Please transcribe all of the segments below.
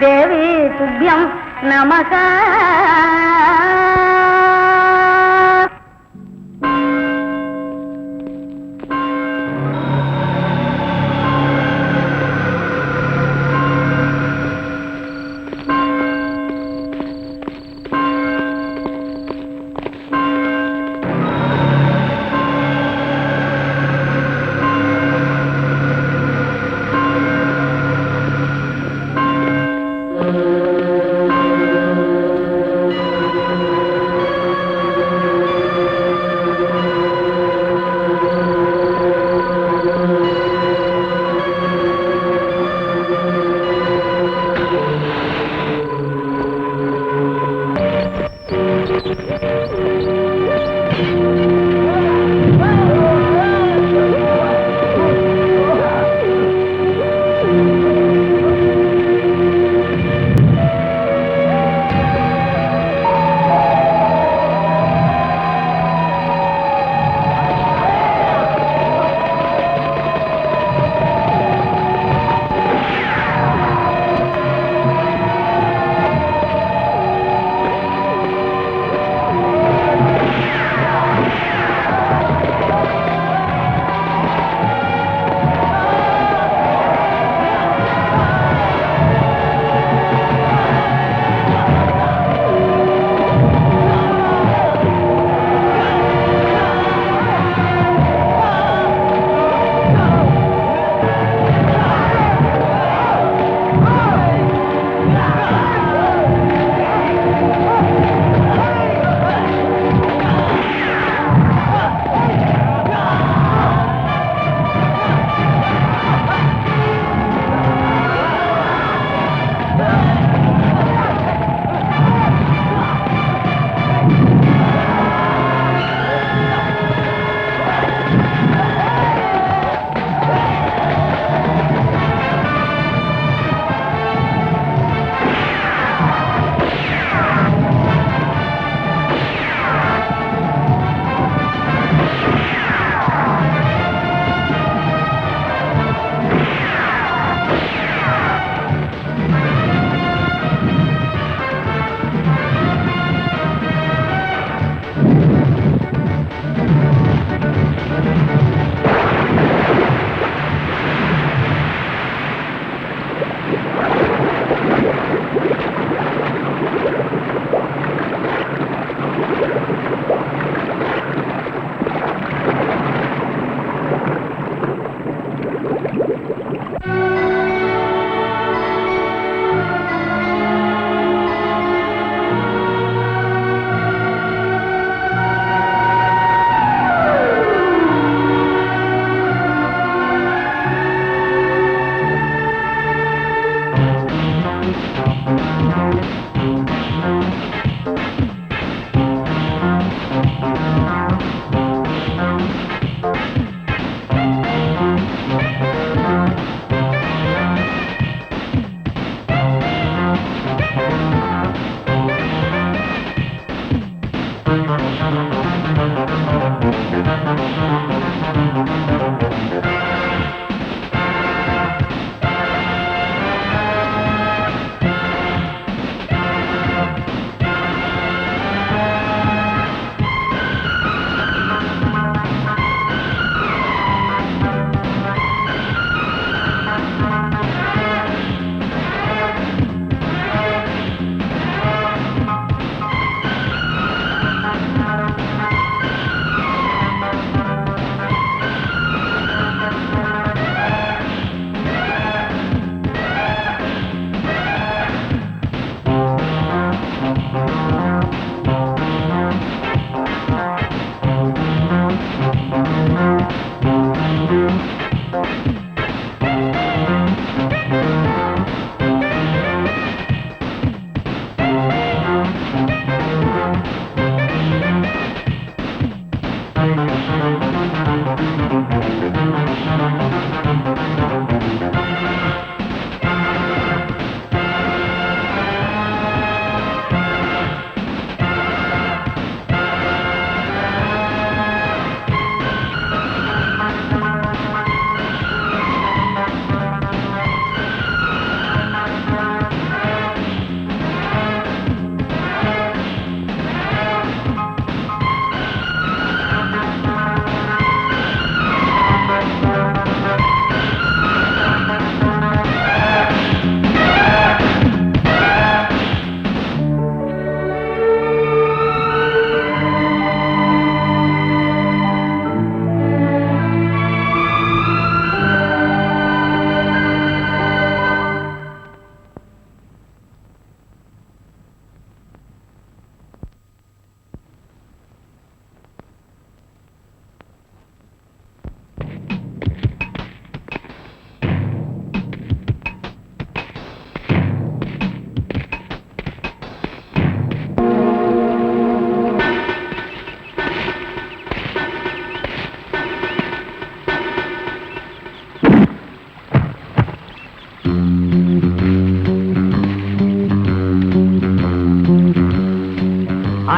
தேவி துப்யம் நமக.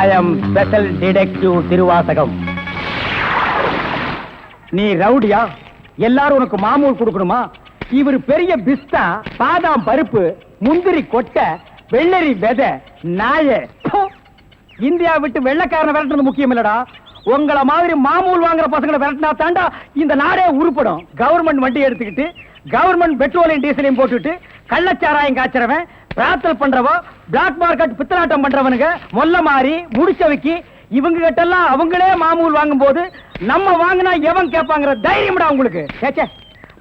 ஐ அம் special detective Thiruvasagam. நீ ரவுடியா? எல்லாரும் உனக்கு மாமூல் கொடுக்கணுமா? இவர் பெரிய பிஸ்தா, பாதாம் பருப்பு, முந்திரி கொட்டை, வெள்ளரி விதை, நாய. இந்தியா விட்டு வெள்ளைக்காரனை விரட்டுறது முக்கியம் இல்லடா. உங்களை மாதிரி மாமூல் வாங்குற பசங்களை விரட்டினா தாண்டா இந்த நாடே உருப்படும். கவர்மெண்ட் வண்டி எடுத்துக்கிட்டு கவர்மெண்ட் பெட்ரோலையும் டீசலையும் போட்டுட்டு கள்ளச்சாராயம் காய்ச்சறவன், பிரார்த்தல் பண்றவோ, பிளாக் மார்க்கெட் பித்தலாட்டம் பண்றவனுங்க, மொல்ல மாறி முடிச்சவைக்கு இவங்க கிட்ட எல்லாம் அவங்களே மாமூல் வாங்கும் போது நம்ம வாங்கினா எவன் கேட்பாங்கிற தைரியம்டா உங்களுக்கு. கேச்சே,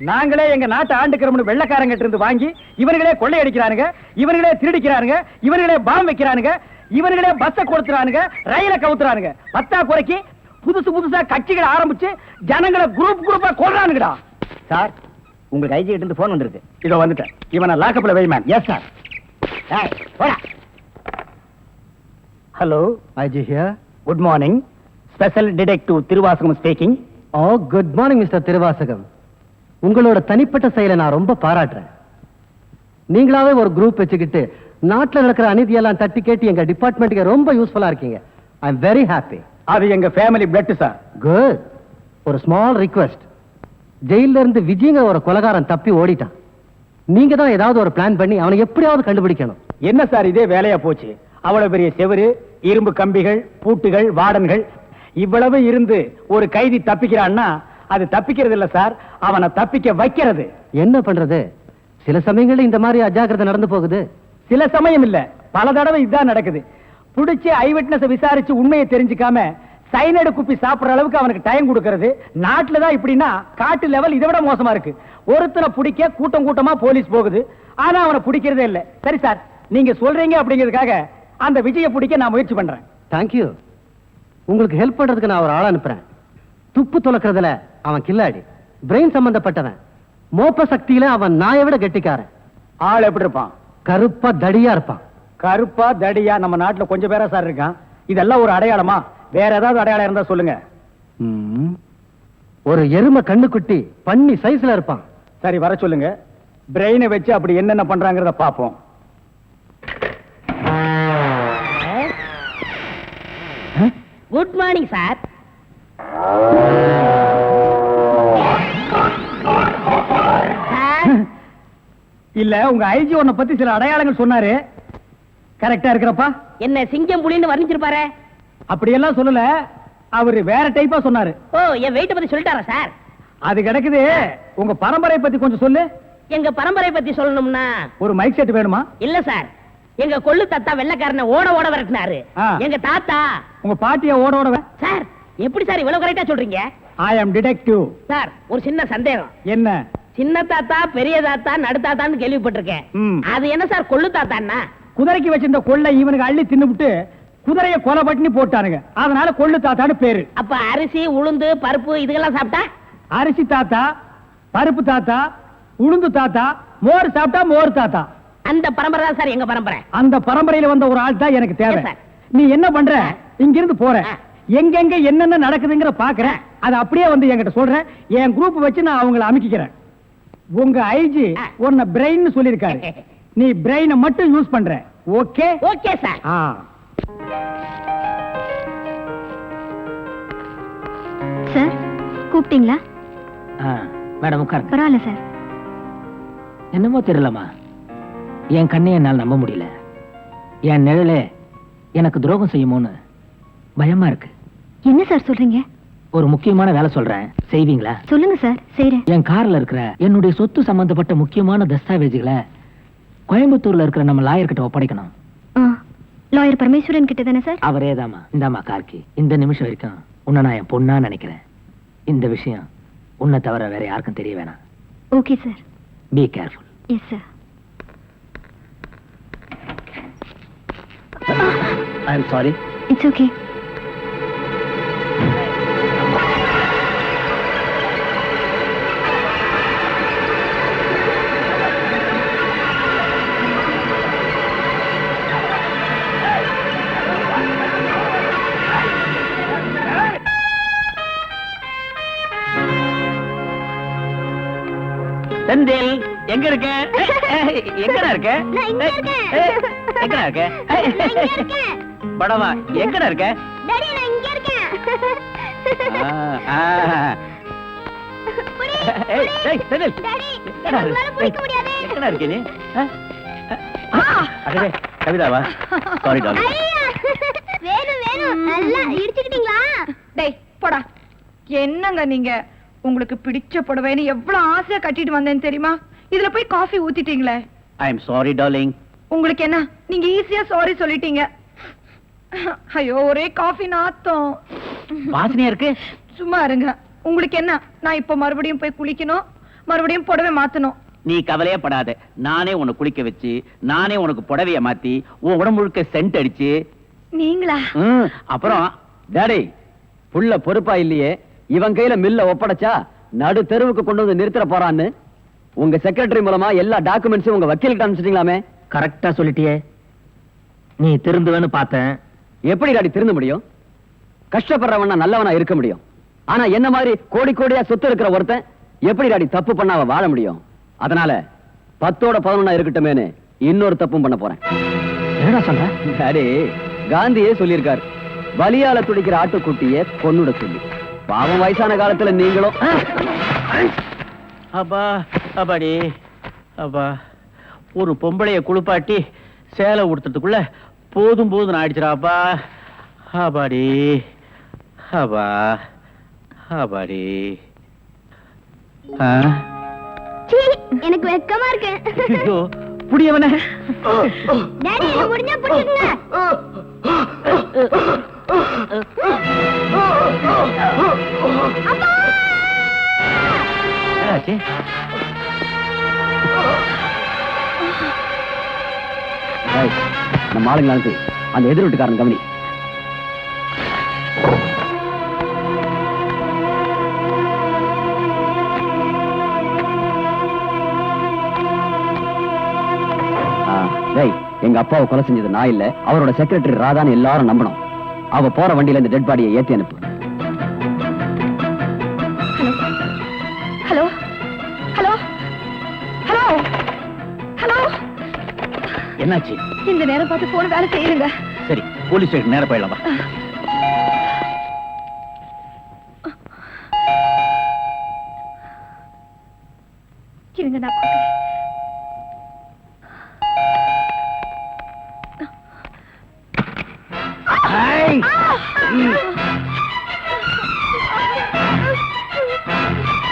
நாங்களே எங்க நாட்டை ஆண்டுக்கிறோம்னு வெள்ளைக்காரங்கிட்ட இருந்து வாங்கி இவர்களே கொள்ளையடிக்கிறானுங்க, இவர்களே திருடிக்கிறானுங்க, இவர்களே பாம் வைக்கிறானுங்க, இவர்களே பஸ்ஸை கொடுத்துறானுங்க, ரயில கவுத்துறானுங்க. பத்தா குறைக்கு புதுசா கட்சிகளை ஆரம்பிச்சு ஜனங்களை குரூப்பா கொள்றானுங்கடா. சார், உங்களுக்கு ஐஜி கிட்ட இருந்து போன் வந்திருக்கு. இதோ வந்துட்டேன். இவனை லாக்கப்ல வை ma'am. Yes sir. Hello, IG here. Good morning. Special detective Thiruvasagam speaking. Oh, good morning mister Thiruvasagam. உங்களோட தனிப்பட்ட செயலை நான் ரொம்ப பாராட்டுறேன். நீங்களாவே ஒரு குரூப் வச்சுக்கிட்டு நாட்டில் நடக்கிற அநீதியெல்லாம் தட்டி கேட்டு எங்க டிபார்ட்மெண்ட்டுக்கு ரொம்ப யூஸ்ஃபுல்லா இருக்கீங்க. I am very happy. அது எங்க ஃபேமிலி பிளட் சார். குட். ஒரு ஸ்மால் ரிக்வெஸ்ட். ஜெயில இருந்து விஜயங்க ஒரு கொலைகாரன் தப்பி ஓடிட்டான். நீங்க தான் ஏதாவது ஒரு பிளான் பண்ணி அவனை எப்படியாவது கண்டுபிடிக்கணும். என்ன சார் இதே வேலையா போச்சு? அவ்வளவு பெரிய செவரு, இரும்பு கம்பிகள், பூட்டுகள், வார்டன்கள் இவ்வளவு இருந்து ஒரு கைதி தப்பிக்கிறான்னா அது தப்பிக்கிறது இல்ல சார், அவனை தப்பிக்க வைக்கிறது. என்ன பண்றது? சில சமயங்கள்ல இந்த மாதிரி அஜாக்கிரதை நடந்து போகுது. சில சமயம் இல்ல, பல தடவை இதுதான் நடக்குது. புடிச்சு ஐ விட்னஸ் விசாரிச்சு உண்மையை தெரிஞ்சுக்காம சைனடு குப்பி சாப்பிடுற அளவுக்கு அவனுக்கு டைம் கொடுக்கிறது. நாட்டுல தான் இப்படின்னா காட்டு லெவல் இதை விட மோசமா இருக்கு. ஒருத்தனை பிடிக்க கூட்டமா போலீஸ் போகுது, ஆனா அவனை பிடிக்கிறதே இல்ல. சரி சார், நீங்க சொல்றீங்க அப்படிங்கிறதுக்காக அந்த விஜய பிடிக்க நான் முயற்சி பண்றேன். தேங்க்யூ. உங்களுக்கு ஹெல்ப் பண்றதுக்கு நான் ஒரு ஆள் அனுப்புறேன். துப்பு துலக்கிறதுல அவன் கில்லாடி, பிரெயின் சம்பந்தப்பட்டவன். மோப்ப சக்தியில அவன் நாயை விட கெட்டிக்காரன். ஆள் எப்படி இருப்பான்? கருப்பா தடியா இருப்பான். கருப்பா தடியா நம்ம நாட்டுல கொஞ்சம் பேரா சார் இருக்கான். இதெல்லாம் ஒரு அடையாளமா? வேற ஏதாவது அடையாளம் இருந்தா சொல்லுங்க. ஒரு எருமை கண்ணுக்குட்டி பண்ணி சைஸ்ல இருப்பான். சரி, வர சொல்லுங்க. பிரெயினை வச்சு அப்படி என்னென்ன பண்றாங்கறத பாப்போம். Good morning sir. இல்ல, உங்க ஐஜி உன்னை பத்தி சில அடையாளங்கள் சொன்னாரு. கரெக்டா இருக்கிறப்பா? என்ன சிங்கம் புலின்னு வர்ணிச்சிருப்பாரு? அப்படியெல்லாம் சொல்லல, அவரு வேற டைப்பா சொன்னாரு. ஓ, என் வெயிட்ட பத்தி சொல்லிட்டாரா சார்? அது கிடக்குது. உங்க பரம்பரை பத்தி கொஞ்சம் சொல்லு. எங்க பரம்பரை பத்தி சொல்லணும்னா ஒரு மைக் செட் வேணுமா? இல்ல சார், எங்க கொள்ளு தாத்தா வெள்ளைக்காரனை ஓட விரட்டினாரு. எங்க தாத்தா. உங்க பாட்டிய ஓட சார், எப்படி சார் இவ்வளவு கரெக்டா சொல்றீங்க? ஐ அம் டிடெக்டிவ். சார், ஒரு சின்ன சந்தேகம். என்ன? சின்ன தாத்தா, பெரிய தாத்தா, நடுத்தாத்தான்னு கேள்விப்பட்டிருக்கேன். அது என்ன சார் கொள்ளு தாத்தான்னா? குதிரைக்கு வச்சிருந்த கொள்ளை இவனுக்கு அள்ளி தின்னுபிட்டு குதிரைய கொலை பட்டினி போட்டானுங்க. அதனால கொள்ளு தாத்தான்னு பேரு. அப்ப அரிசி, உளுந்து, பருப்பு இதுக்கெல்லாம் சாப்பிட்டா? அரிசி தாத்தா, பருப்பு தாத்தா, உளுந்து தாத்தா, மோர் சாப்பிட்டா மோர் தாத்தா. அந்த பரம்பரை தான் சார் எங்க பரம்பரை. அந்த பரம்பரையில வந்த ஒரு ஆள் தான் எனக்கு தேவை. Yes, sir. நீ என்ன பண்ற? இங்கிருந்து போற, எங்கெங்க என்னென்ன நடக்குதுங்கிற பாக்குறேன். அது அப்படியே வந்து என்கிட்ட சொல்றேன். என் குரூப் வச்சு நான் அவங்களை அமைக்கிறேன். உங்க ஐஜி உன்னை பிரெயின் சொல்லிருக்காரு. நீ பிரெயினை மட்டும் யூஸ் பண்ற. ஓகே? Okay sir. சார், கூப்பிட்டீங்களா? மேடம் உட்காருங்க. பரவாயில்ல சார். என்னமோ தெரியலமா, என் கண்ணை என்னால் நம்ப முடியல. என் நிழலே எனக்கு துரோகம் செய்யுமோன்னு பயமா இருக்கு. என்ன சார் சொல்றீங்க? ஒரு முக்கியமான வேலை சொல்றேன், செய்வீங்களா? சொல்லுங்க சார், செய்றேன். என் கார்ல இருக்கிற என்னுடைய சொத்து சம்பந்தப்பட்ட முக்கியமான தஸ்தாவேஜுகளை கோயம்புத்தூர்ல இருக்கிற நம்ம லாயர் கிட்ட ஒப்படைக்கணும். லாயர் பரமேஸ்வரன் கிட்ட தானே சார்? அவரே தாமா. இந்தாமா கார்கி. இந்த நிமிஷம் வரைக்கும் உன்னை நான் என் பொண்ணா நினைக்கிறேன். இந்த விஷயம் உன்னை தவிர வேற யாருக்கும் தெரிய வேணாம். Okay sir. Be careful. Yes sir. I am sorry. It's okay. Senthil எங்க இருக்க? எங்கடா இருக்க? எங்கடா இருக்க? படவா எங்கடா இருக்க? டாடி நான் இங்க இருக்கேன். ஏய் டேய் செந்தில், டாடி எங்கடா என்னால பிடிக்க இருக்க? முடியாது. எங்கடா இருக்க நீ? அடடே கவிதாவா? Sorry darling. ஐயா வேணும் நல்லா இடிச்சுக்கிட்டீங்களா? டேய் போடா. என்னங்க நீங்க உங்களுக்கு பிடிச்ச புடவைன்னு எவ்வளவு ஆசையா கட்டிட்டு வந்தேன்னு தெரியுமா? இதுல போய் காஃபி ஊத்திட்டீங்களே. I am sorry darling. உங்களுக்கு என்ன, நீங்க ஈஸியா சாரி சொல்லிட்டீங்க. ஐயோ ஒரே காஃபி நாத்தம். வாசனையா இருக்கு. சும்மா இருங்க. உங்களுக்கு என்ன, நான் இப்ப மறுபடியும் போய் குளிக்கணும், மறுபடியும் புடவை மாத்தணும். நீ கவலையே படாத, நானே உன்னை குளிக்க வச்சு, நானே உனக்கு புடவைய மாத்தி, உன் உடம்பு முழுக்க சென்ட் அடிச்சு. நீங்களா? அப்புறம் டாடி புள்ள பொறுப்பா இல்லையே, இவன் கையில மில்ல ஒப்படைச்சா நடு தெருவுக்கு கொண்டு வந்து நிறுத்த போறான்னு உங்க செக்ரட்டரி மூலமா எல்லா டாக்குமெண்ட்ஸும் உங்க வக்கீலுக்கு அனுப்பிச்சிட்டீங்களாமே. கரெக்டா சொல்லிட்டியே. நீ திருந்துவேன்னு பார்த்தேன். எப்படி டாடி திருந்த முடியும்? கஷ்டப்படுறவனா நல்லவனா இருக்க முடியும். ஆனா என்ன மாதிரி கோடி கோடியா சொத்து இருக்கிற ஒருத்தன் எப்படி டாடி தப்பு பண்ணாம வாழ முடியும்? அதனால 10ஓட 11 இருக்கட்டுமேனு இன்னொரு தப்பும் பண்ண போறேன். என்னடா சொல்ற? டாடி காந்தியே சொல்லியிருக்காரு, வலியால துடிக்கிற ஆட்டுக்குட்டிய கொன்னுட சொல்லி. பாவம் வயசான காலத்துல நீங்களும். அப்பா அப்பாடி அப்பா, ஒரு பொம்பளைய குளிப்பாட்டி சேலை உடுத்துறதுக்குள்ள போதும் போதும் ஆயிடுச்சுடாப்பா. அப்பாடி அப்பா அப்பாடி. எனக்கு வெக்கமா இருக்கு. ஐயோ புடியவனே. டாடி என்ன முடிஞ்சா புடிச்சுங்க. என்னாச்சு? ஏய், நம்ம ஆளுங்க அனுப்பி அந்த எதிர் வீட்டுக்காரன் கவனி. டேய், எங்க அப்பாவை கொலை செஞ்சது நான் இல்ல, அவரோட செக்ரட்டரி ராதான்னு எல்லாரும் நம்பணும். அவ போற வண்டியில இந்த டெட் பாடியை ஏத்தி அனுப்பு. Hello hello hello hello. என்னாச்சு? இந்த நேரம் பார்த்து போன வேலை செய்யுங்க. சரி, போலீஸ் ஸ்டேஷன் நேரா போயிடலாம். இருங்க நான் பார்க்கிறேன்.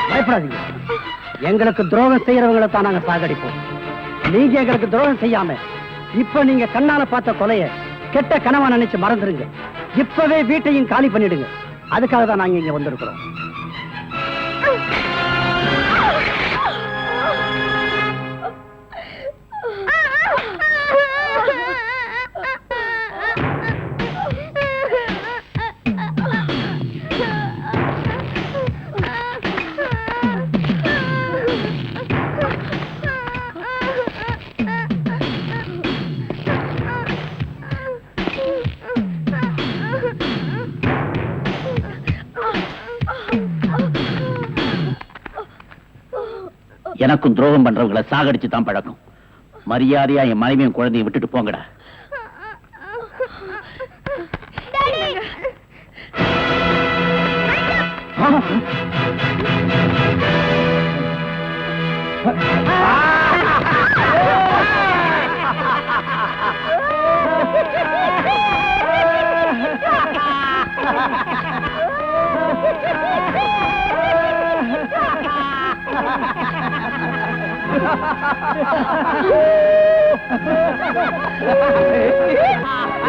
பயப்படாதீங்க. எங்களுக்கு துரோகம் செய்யறவங்களை தான் நாங்க சாகடிப்போம். நீங்க எங்களுக்கு துரோகம் செய்யாம இப்ப நீங்க கண்ணால பார்த்த கொலைய கெட்ட கனவா நினைச்சு மறந்துருங்க. இப்பவே வீட்டையும் காலி பண்ணிடுங்க. அதுக்காக தான் நாங்க இங்க வந்திருக்கிறோம். எனக்கும் துரோகம் பண்றவங்களை சாகடிச்சு தான் பழக்கம். மரியாதையா என் மனைவியும் குழந்தையும் விட்டுட்டு போங்கடா.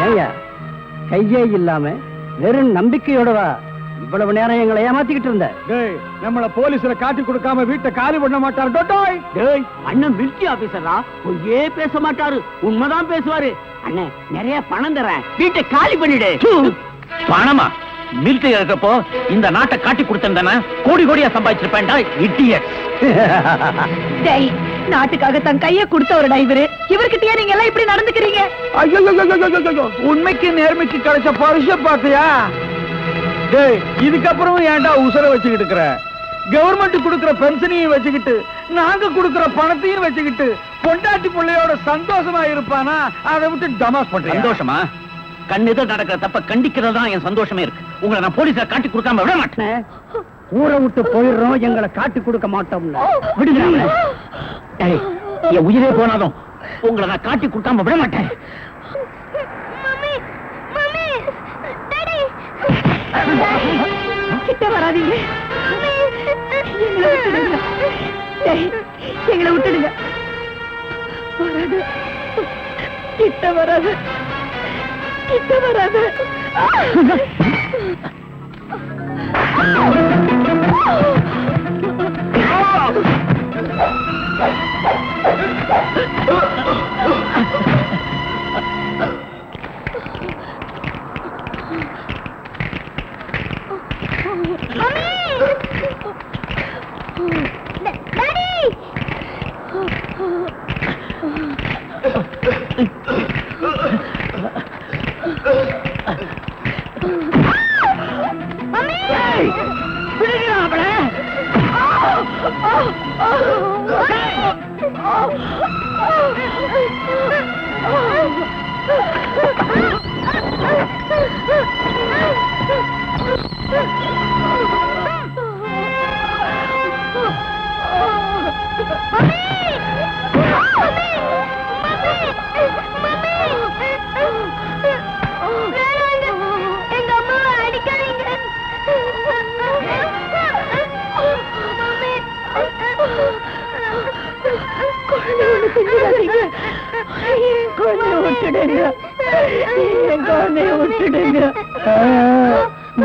ஏங்க கையே இல்லாம வெறும் நம்பிக்கையோடவா இவ்வளவு நேரம் எங்களை ஏமாத்திக்கிட்டு இருந்த? நம்மள போலீஸ்ல காட்டி கொடுக்காம வீட்டை காலி பண்ண மாட்டாரு. அண்ணன் மிலிட்டரி ஆபீசரா, பொய்யே பேச மாட்டாரு, உண்மைதான் பேசுவாரு. அண்ணே நிறைய பணம் தரேன், வீட்டை காலி பண்ணிடு. பணமா? மிலிட்டரி இருக்கப்போ இந்த நாட்டை காட்டி கொடுத்திருந்தானே கோடி கோடியா சம்பாதிச்சிருப்பேன்டா. இடியட். டேய், நாட்டுக்காக தன் கைய கொடுத்தவருடா இவரு. இவர்கிட்டயே நீங்க எல்லாம் இப்படி நடந்துக்கிறீங்க? ஐயோ, உண்மைக்கு நேர்மைக்கு கிடைச்ச பரிசு பாத்தியா? டேய், இதுக்கப்புறம் ஏன்டா உசுர வச்சுக்கிட்டு இருக்கிற? கவர்மெண்ட் கொடுக்கிற பென்ஷனையும் வச்சுக்கிட்டு, நாங்க கொடுக்கிற பணத்தையும் வச்சுக்கிட்டு பொண்டாட்டி பிள்ளையோட சந்தோஷமா இருப்பானா? அதை விட்டு டமாஸ் பண்ற. சந்தோஷமா? கண்ணெதிர் நடக்கிற தப்ப கண்டிக்கிறது தான் என் சந்தோஷமே இருக்கு. உங்களை நான் போலீஸ்ல காட்டி கொடுக்காம விட மாட்டேன். ஊரை விட்டு போயிடுறோம், எங்களை காட்டி கொடுக்க மாட்டோம்ல. விடுங்க அவனை. டேய், என் உயிரே போனாலும் உங்களை நான் காட்டி கொடுக்காம விட மாட்டேன். மம்மி மம்மி டாடி கிட்ட வராதீங்க. எங்களை விட்டுடுங்க. வராது, கிட்ட வராது, கிட்ட வராது. எங்க அம்மாவை அடிக்காதீங்க.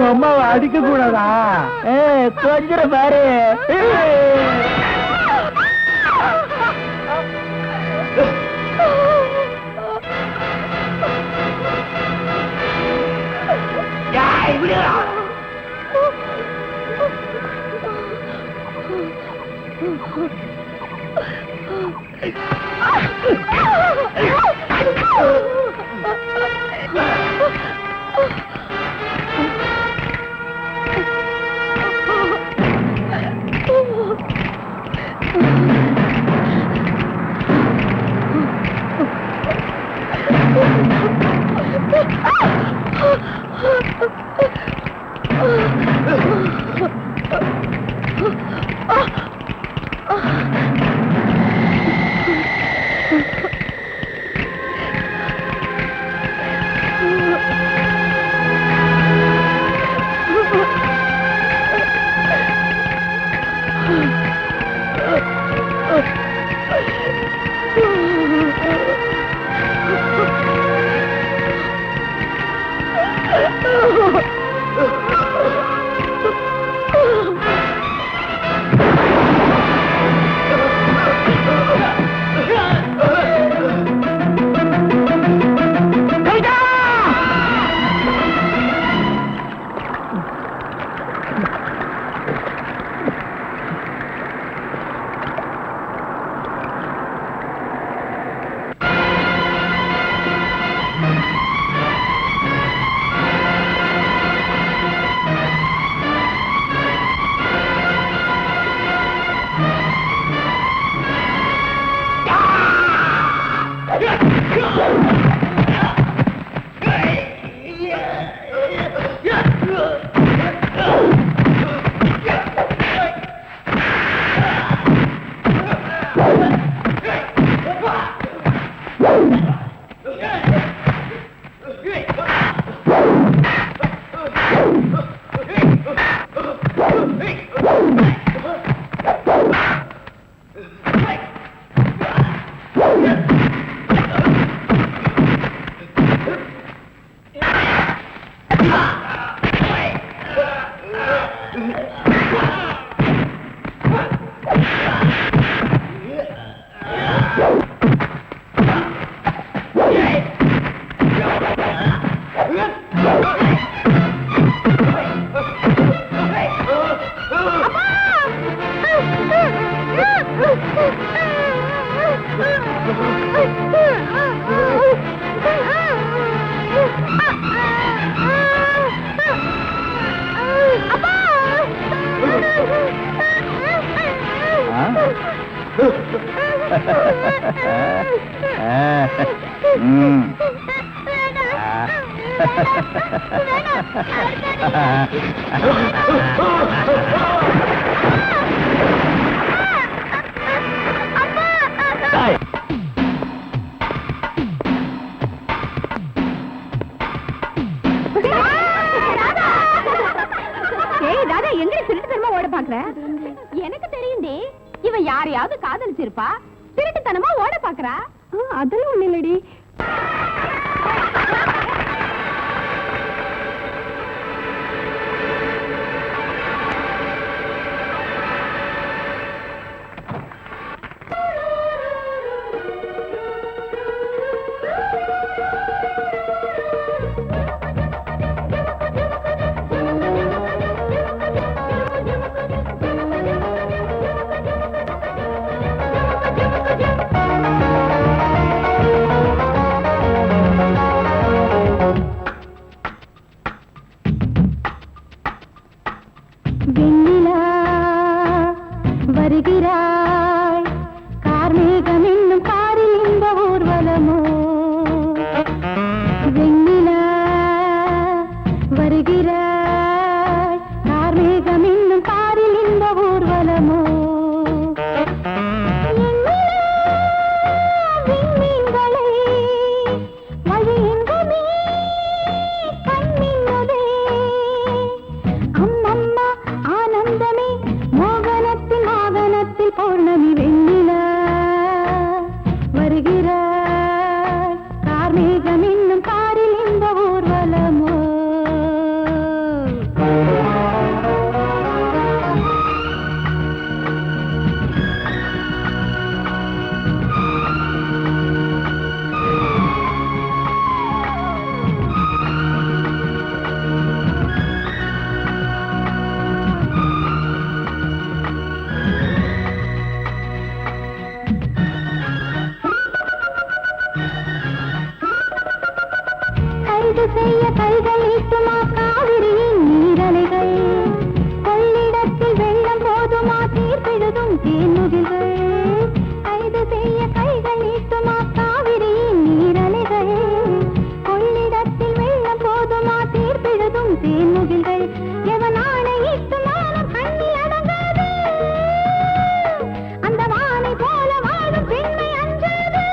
அம்மாவை அடிக்க கூடாதா? கொஞ்சம் பாரு. ஏய் ராதா, எங்க திருட்டுத்தனமா ஓட பாக்குற? எனக்கு தெரியும்டி, இவ யாரையாவது காதலிச்சிருப்பா, திருட்டுத்தனமா ஓட பாக்குறா. அதெல்லாம் ஒண்ணு இல்லடி. வருகிறாய் கார்மேகம் என்னும் காரில் இந்த ஊர்வலமோ வெண்ணிலா வருகிறாய் கார்மேகம் என்னும் காரில் இந்த ஊர்வலமோ விண்மீன்களே வழி எங்குமே கண்மின்னலே அம்மம்மா ஆனந்தமே மோகனத்தின் ஆகனத்தில் பௌர்ணமி வெண்ணிலா வருகிறாய் கார்மேகம் என்னும் காரில் இந்த ஊர்வலமோ கைது செய்ய கைகள் ஈட்டுமா காவிரியின் நீரலைகள் கொள்ளிடத்தில் வெள்ளம் போதுமா தீர்ப்பிழுதும் தேன்முகில்கள் கைது செய்ய கைகள் ஈட்டுமா காவிரியின் நீரலைகள் கொள்ளிடத்தில் வெள்ளம் போதுமா தீர்ப்பிழுதும் தேன்முகில்கள் எவன் ஆணையிட்டு மானம் கண்ணில் அடங்காது அந்த வானை போல வாழும் பெண்மை அஞ்சாது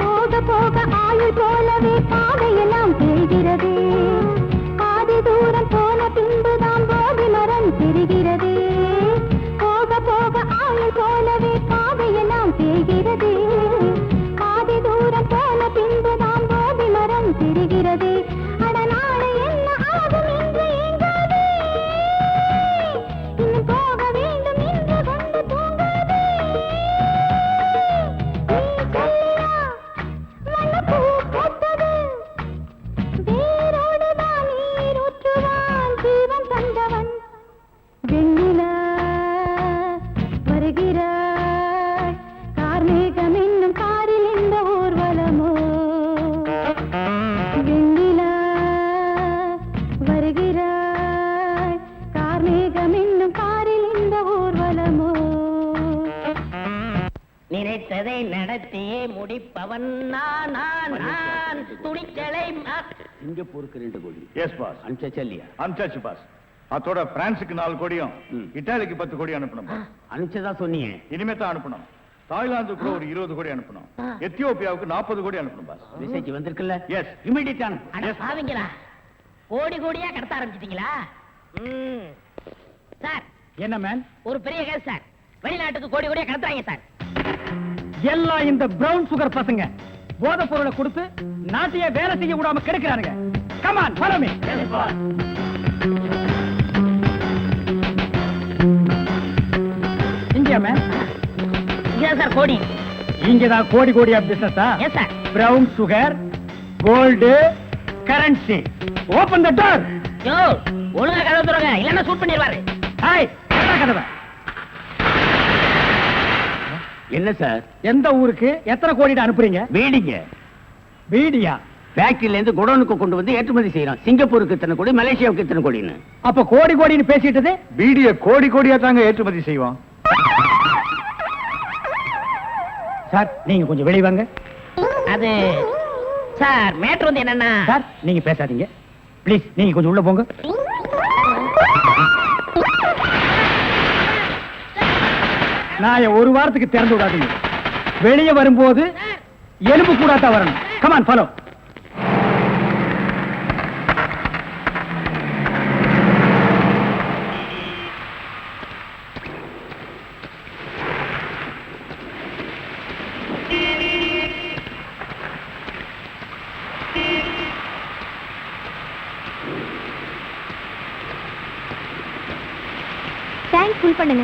போக போக ஆயுள் போலவே பாதையெல்லாம் தெரிகிறது பாதி தூரம் போன பின்புதான் போதி மரம் தெரிகிறது போக போக ஆயுள் போலவே பாதையெல்லாம் தெரிகிறது பாதி தூரம் போன பின்புதான் போதி மரம் தெரிகிறது அட நாளை என்ன ஆகும் என்று ஏங்காதே இன்னும் போக வேண்டும் என்று கொண்டு தூங்காதே நீ சொல்லியா மனப்பூ பூத்தது வேரோடுதான் நீர் ஊற்றுவான் ஜீவன் தந்தவன் வெண்ணிலா வருகிறாய் கார்மேகம் என்னும் காரில் இந்த ஊர்வலமோ வெண்ணிலா வருகிறாய் கார்மேகம் என்னும் காரில் இந்த ஊர்வலமோ நினைத்ததை நடத்தியே முடிப்பவன் நான் துணிச்சலை சிங்கப்பூருக்கு 2 கோடி எஸ் பாஸ் அனுப்பிச்சல்லியா அனுப்பிச்சாச்சு பாஸ் அதோட பிரான்ஸுக்கு 4 கோடியும் இட்டாலிக்கு 10 கோடி அனுப்பணும் பாஸ் அனுப்பிச்சதா சொன்னீங்க. இனிமே தான் அனுப்பணும் தாய்லாந்து கூட ஒரு 20 கோடி அனுப்பணும் எத்தியோப்பியாவுக்கு 40 கோடி அனுப்பணும் பாஸ் மெசேஜ் வந்திருக்குல்ல? Yes. இமிடியேட் பாவீங்களா கோடி கோடியா கடத்த ஆரம்பிச்சிட்டீங்களா? சார் என்ன மேன் ஒரு பெரிய கேஸ் சார், வெளிநாட்டுக்கு கோடி கோடியா கடத்துறாங்க சார். எல்லாம் இந்த பிரவுன் சுகர் பசங்க போதை பொருளை கொடுத்து நாட்டையே வேலை செய்ய விடாம கெடுக்கிறானுங்க. Come on follow me. India man இங்கதான் சார் கோடி. இங்கதான் கோடி கோடியா பிசினஸா? Yes sir. Brown sugar gold currency. Open the door. யோ ஒழுங்கா கதவு திறங்க இல்லன்னா ஷூட் பண்ணிடுவாரு. ஹாய், கதவை. என்ன சார்? எந்த ஊருக்கு எத்தனை கோடிட்டு அனுப்புறீங்க? வீடிங்க. வீடியா? ஃபேக்டரியில இருந்து குடோனுக்கு கொண்டு வந்து ஏற்றுமதி செய்யறோம். சிங்கப்பூருக்கு இத்தனை கோடி, மலேசியாவுக்கு இத்தனை கோடின்னு. அப்ப கோடி கோடின்னு பேசிட்டது? பீடிய கோடி கோடியா தாங்க ஏற்றுமதி செய்வோம். சார் நீங்க கொஞ்சம் வெளிய வாங்க. அது சார் மேட்ரு வந்து என்னன்னா சார் நீங்க பேசாதீங்க ப்ளீஸ். நீங்க கொஞ்சம் உள்ள போங்க. நான் ஒரு வாரத்துக்கு திறந்து விடாதீங்க. வெளியே வரும்போது எலும்பு கூடாத்தா வரணும். Come on follow. டேங்க் ஃபுல் பண்ணுங்க.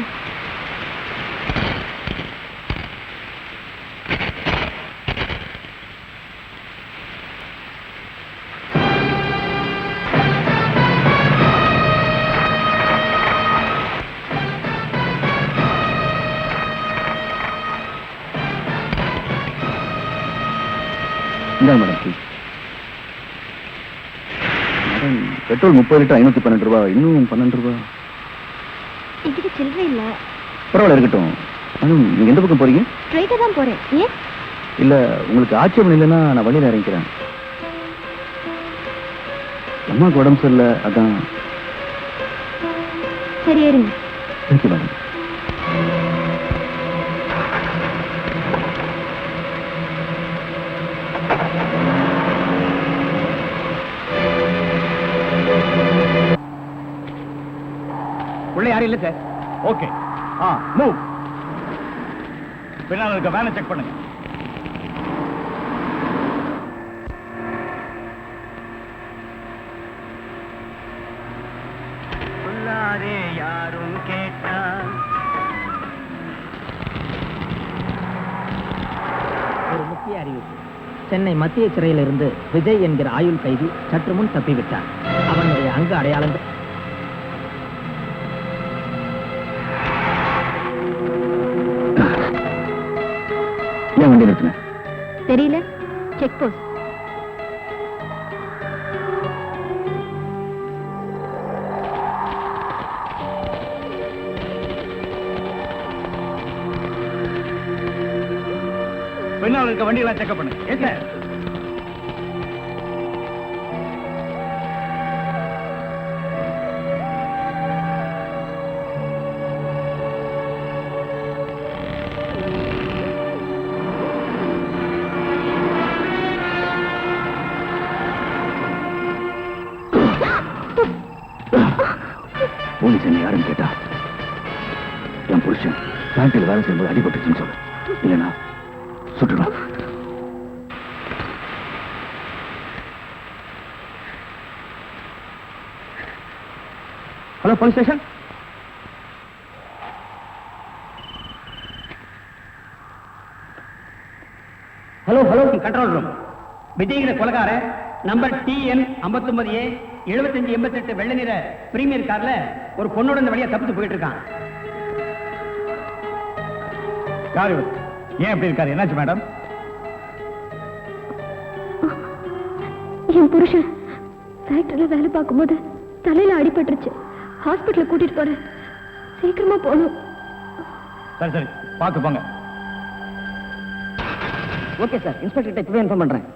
இந்தாங்க மேடம். மேடம் பெட்ரோல் 30 லிட்டர் 512 ரூபாய். இன்னும் 12 ரூபாய். என்கிட்ட சில்லறை இல்ல. பரவாயில்ல இருக்கட்டும். மேடம் நீங்க எந்த பக்கம் போறீங்க? ஸ்ட்ரைட்டா தான் போறேன். ஏன்? இல்ல உங்களுக்கு ஆட்சேபம் இல்லைன்னா நான் வழியில இறங்கிக்கிறேன். அம்மாவுக்கு உடம்பு சரியில்லை, அதான். சரி ஏறுங்க. Thank you madam. உள்ள யாரும் இல்ல சார். ஓகே. மூவ். பின்னால் இருக்க வேனை செக் பண்ணுங்க. யாரும் கேட்டா ஒரு முக்கிய அறிவிப்பு. சென்னை மத்திய சிறையில் இருந்து விஜய் என்கிற ஆயுள் கைதி சற்று முன் தப்பிவிட்டார். அவனுடைய அங்கு அடையாளங்கள் ஏன் வண்டி நிறுத்தின? தெரியல. Check post. பின்னால் இருக்க வண்டியெல்லாம் செக்அப் பண்ணுங்க. ஏன் சார்? போலீஸ் என்ன யாருன்னு கேட்டா என் புருஷன் ஃபேக்டரியில் வேலை செய்யும்போது அடிபட்டுச்சுன்னு சொல்லு. இல்லைன்னா சுட்டுடுவான். Hello police station. Hello control room. விஜய்கிற கொலகார நம்பர் TN 59A 7588 வெள்ளை நிற பிரீமியர் கார்ல ஒரு பொண்ணோட இந்த வழியா தப்பிச்சு போயிட்டு இருக்கான். யாரு ஏன் அப்படி இருக்காரு? என்னாச்சு மேடம்? என் புருஷன் ஃபேக்டரியில வேலை பார்க்கும்போது தலையில அடிபட்டுருச்சு. ஹாஸ்பிட்டல் கூட்டிட்டு போறேன். சீக்கிரமா போகணும். சரி சரி பார்த்து போங்க. ஓகே சார், இன்ஸ்பெக்டர் இப்பவே இன்ஃபார்ம் பண்றேன்.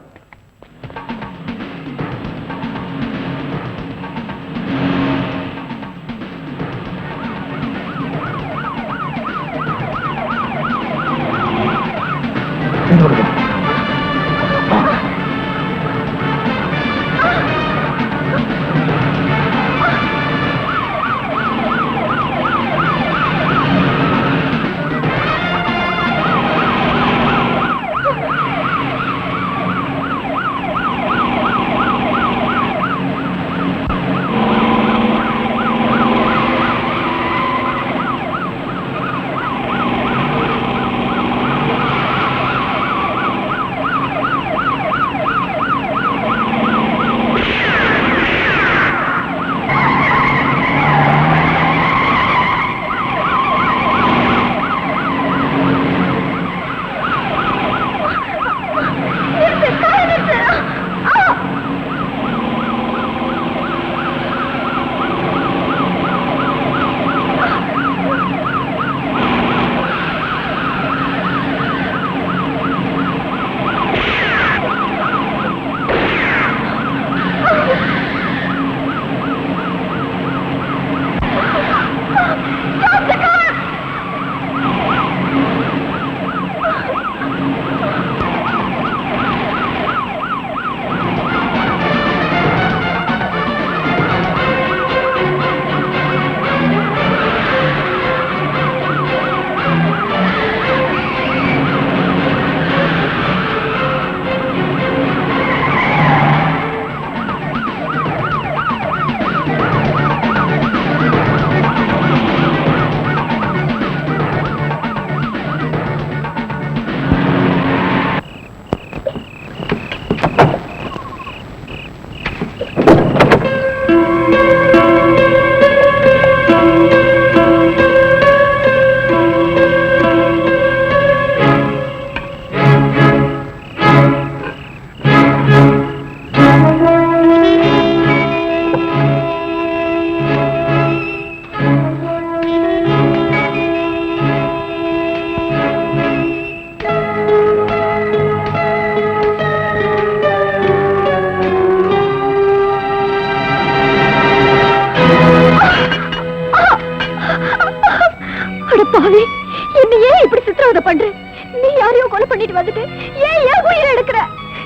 பண்ணிட்டு வந்துட்டு ஏன் உயிரை எடுக்கிற?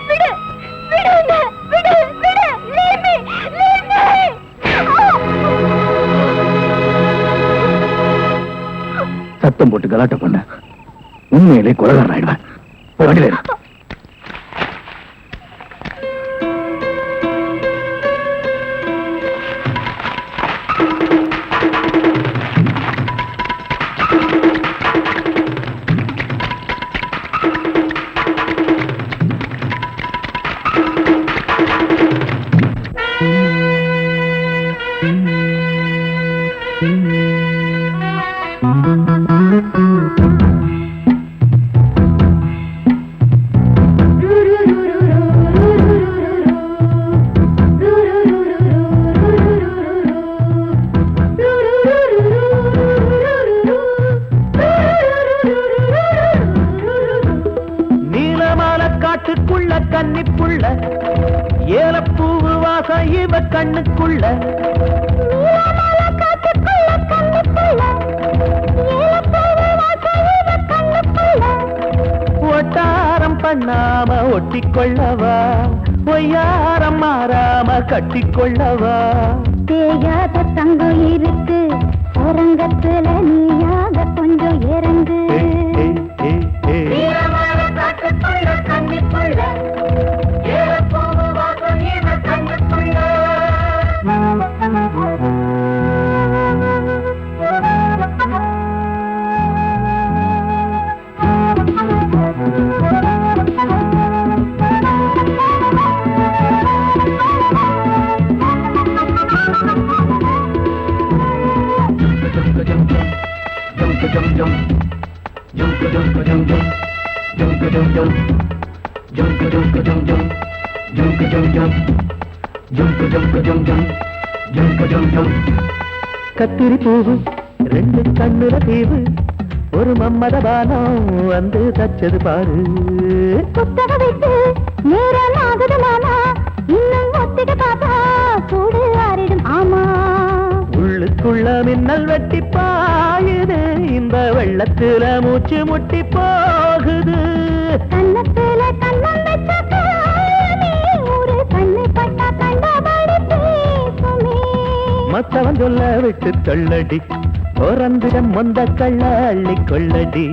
விடு விடு என்ன, விடு விடு, leave me, leave me. சத்தம் போட்டு கலாட்டம் பண்ண உண்மையிலே கொலைகாரன் ஆயிடுவேன். போய் வண்டியில ஏறு. காட்டுக்குள்ள கன்னிப்புள்ள ஏலப்பூவு வாசம் இவ கண்ணுக்குள்ள ஒட்டாரம் பண்ணாம ஒட்டிக்கொள்ளவா, பொய்யாரம் மாறாம கட்டிக்கொள்ளவா. தேயாத தங்கம் இருக்கு அரங்கத்துல, நீயாக கொஞ்சம் இறங்கு. கத்திரி பூவு ரெண்டு கண்ணுல தீவு, ஒரு மம்மத பானம் வந்து தச்சது பாரு. புத்தக விட்டு நேரம் ஆகுது மாமா, இன்னும் ஒத்திக பாப்பா கூடு ஆறிடும். ஆமா, உள்ளுக்குள்ள மின்னல் வெட்டி பாயுது, இந்த வெள்ளத்துல மூச்சு முட்டி போகுது. கண்ணத்துல கண்ணம் வச்ச காயமே, ஒரு கண்ணு பட்டா கண்டபடி பேசுமே. மத்தவன் சொல்ல விட்டு தள்ளடி, ஓரந்திடம் மொந்த கள்ள அள்ளி கொள்ளடி.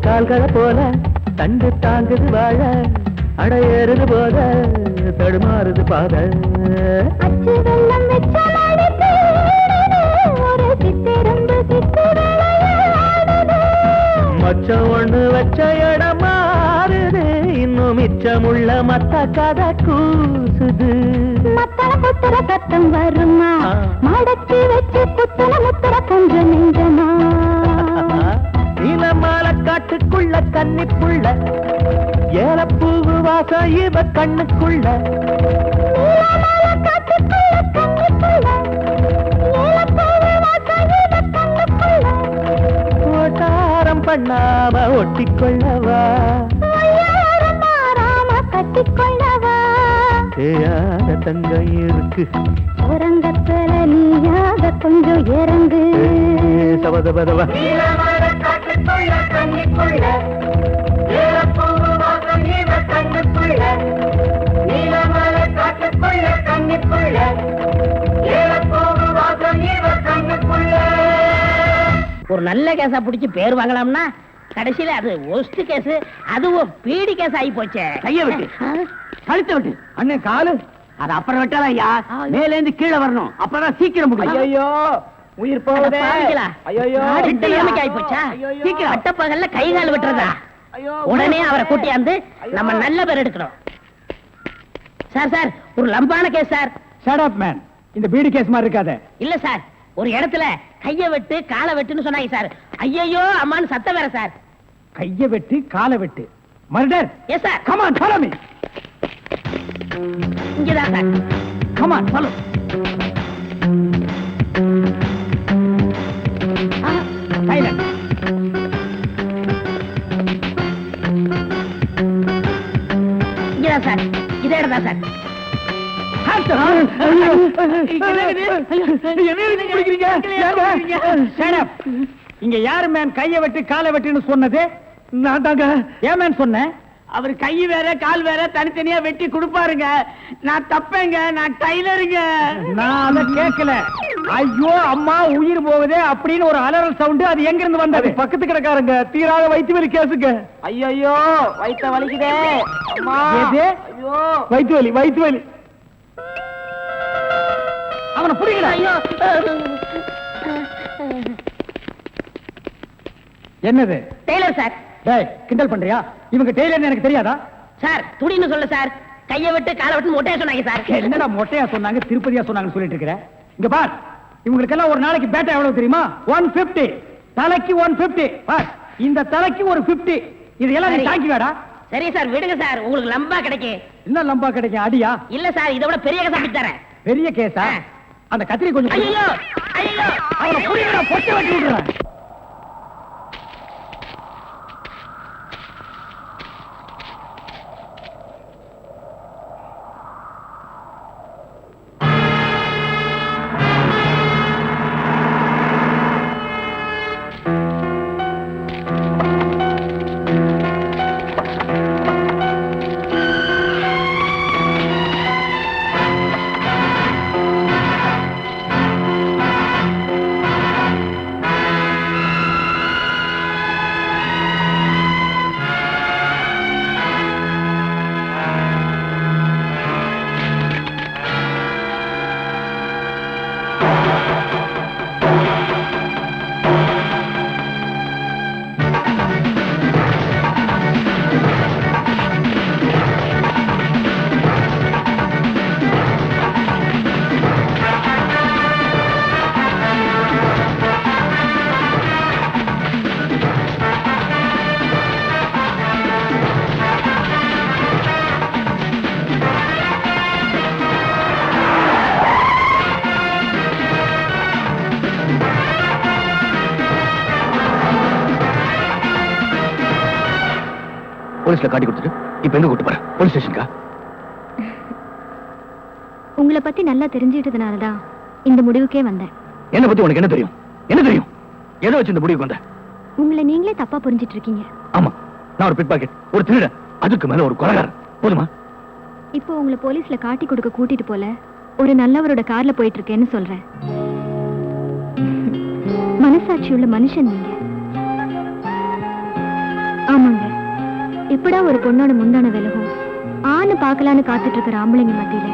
கால்களை போல தண்டு தாங்குது வாழ, அடையேறுது போத தடுமாறுது பாத. அச்சு வெள்ளம் வெச்ச ஒரு சித்திரம்பு மச்சம் ஒண்ணு வச்ச இடம் மாறுது, இன்னும் மிச்சமுள்ள மத்த கதை கூசுது. மத்தள குத்துற சத்தம் வருமா, மடக்கி வச்சு குத்துற முத்துற கொஞ்சம் நெஞ்சமா. நீலமால காட்டுக்குள்ள கன்னிப்புள்ள ஏலப்பூவு வாசம் இவ கண்ணுக்குள்ள. ஓட்டாரம் பண்ணாம ஒட்டிக்கொள்ளவா, கட்டிக்கொள்ளவா. தேயாத தங்கம் இருக்கு உறங்கத்துல, நீயாக கொஞ்சம் இறங்கு. சபதபதவா. ஒரு நல்ல கேஸா பிடிச்சு பேர் வாங்கலாம்னா கடைசியில அது ஒஸ்ட் கேஸ், அதுவும் பீடி கேஸ் ஆகி போச்சே. கைய விட்டு கழுத்த விட்டு. அண்ணன் காலு அது அப்புறம் விட்டாதான் ஐயா மேல இருந்து கீழே வரணும் அப்பதான் சீக்கிரம் முடியும். ஐயோ உயிர் போகுதே. பாவிங்களா? ஐயோ நாடு இந்த நிலைமைக்கு ஆயிப்போச்சா? சீக்கிரம் அட்டப்பகல்ல கை கால் விட்டுறதா? உடனே அவரை கூட்டியாந்து நம்ம நல்ல பேர் எடுக்கணும். சார் சார் ஒரு லம்பான case sir. Shut up man. இந்த பீடி கேஸ் மாதிரி இருக்காதே. இல்ல சார், ஒரு இடத்துல கைய வெட்டு காலை வெட்டுன்னு சொன்னாங்க சார். ஐயோ அம்மான்னு சத்தம் வேற சார். கைய வெட்டு காலை வெட்டு murder. Yes sir. Come on follow me. இங்கதான் sir. Come on follow. Silent. இங்கதான் சார். இதே இடம் தான் சார். இங்க யாரு மேன் கைய வெட்டு காலை வெட்டுன்னு சொன்னது? நான் தாங்க. ஏன் மேன் சொன்னேன்? அவர் கை வேற கால் வேற தனித்தனியா வெட்டி கொடுப்பாருங்க. நான் தப்பேங்க, நான் டைலருங்க. நான் அதை கேட்கல. ஐயோ அம்மா உயிர் போகுதே அப்படின்னு ஒரு அலறல் சவுண்ட். அது எங்க இருந்து வந்தது? பக்கத்து கிடக்காரங்க தீராத வயிற்று வலி கேசுங்க. ஐயோ வயித்த வலிக்குதே. அம்மா எது? ஐயோ வயிற்று வலி வயிற்று வலி. அவனை புடிங்கடா. ஐயோ என்னது? Tailor sir. டேய் கிண்டல் பண்றியா? இவங்க டெய்லர்னு எனக்கு தெரியாதா? சார் துடின்னு சொல்ல சார். கைய வெட்டு காலை வெட்டு மொட்டையா சொன்னாங்க சார். என்னடா மொட்டையா சொன்னாங்க திருப்பதியா சொன்னாங்கன்னு சொல்லிட்டு இருக்கிற? இங்க பார், இவங்களுக்கெல்லாம் ஒரு நாளைக்கு பேட்டா எவ்வளவு தெரியுமா? 150. தலைக்கு 150. பார், இந்த தலைக்கு ஒரு 50. இதெல்லாம் நீ தாங்கி வேடா. சரி சார் விடுங்க சார், உங்களுக்கு லம்பா கிடைக்கும். என்ன லம்பா கிடைக்கும்? அடியா? இல்ல சார், இதை விட பெரிய கதை தரேன். பெரிய கேஸா? அந்த கத்திரி கொஞ்சம் ஐயோ ஐயோ அவனை புடிங்கடா, பொட்டை வெட்டி விடுறேன். போலீஸ்ல காட்டி கொடுத்துட்டு இப்ப எங்க கூட்டு போற? போலீஸ் ஸ்டேஷனுக்கா? உங்களை பத்தி நல்லா தெரிஞ்சிட்டதுனாலதான் இந்த முடிவுக்கே வந்தேன். என்ன பத்தி உனக்கு என்ன தெரியும்? என்ன தெரியும்? எதை வச்சு இந்த முடிவுக்கு வந்த? உங்களை நீங்களே தப்பா புரிஞ்சிட்டு இருக்கீங்க. ஆமா, நான் ஒரு பிக் பாக்கெட், ஒரு திருடன், அதுக்கு மேல ஒரு கொலைகாரன். போதுமா? இப்போ உங்களை போலீஸ்ல காட்டி கொடுக்க கூட்டிட்டு போல ஒரு நல்லவரோட கார்ல போயிட்டு இருக்கேன்னு சொல்றேன். மனசாட்சி உள்ள மனுஷன் நீங்க. ஆமாங்க, எப்படா ஒரு பொண்ணோட முந்தான விலகும் ஆணு பார்க்கலான்னு காத்துட்டு இருக்கிற ஆம்பளைங்க மத்தியில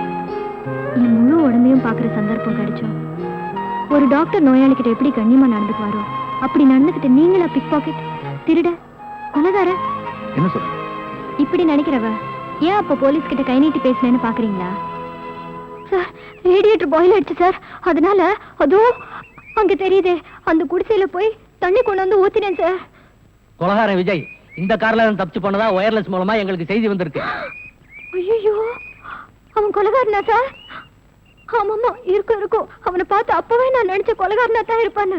என் முழு உடம்பையும் பாக்குற சந்தர்ப்பம் கிடைச்சோம். ஒரு டாக்டர் நோயாளிகிட்ட எப்படி கண்ணியமா நடந்துக்குவாரோ அப்படி நடந்துகிட்ட நீங்களா பிக் பாக்கெட், திருட, கொலைகார? என்ன சொல்ற? இப்படி நினைக்கிறவ ஏன் அப்ப போலீஸ் கிட்ட கை நீட்டி பேசினேன்னு பாக்குறீங்களா? சார், ரேடியேட்டர் பாயில் ஆயிடுச்சு சார். அதனால அதுவும் அங்க தெரியுதே, அந்த குடிசையில போய் தண்ணி கொண்டு வந்து ஊத்தினேன் சார். கொலகாரன் விஜய் இந்த கார்ல தப்பிச்சு போனதா ஒயர்லெஸ் மூலமா எங்களுக்கு செய்தி வந்திருக்கு. ஐயோ, அவன் கொலைகாரனா சார்? ஆமாமா, இருக்கும். அவனை பார்த்து அப்பவே நான் நினைச்ச கொலைகாரனா தான் இருப்பான்னு.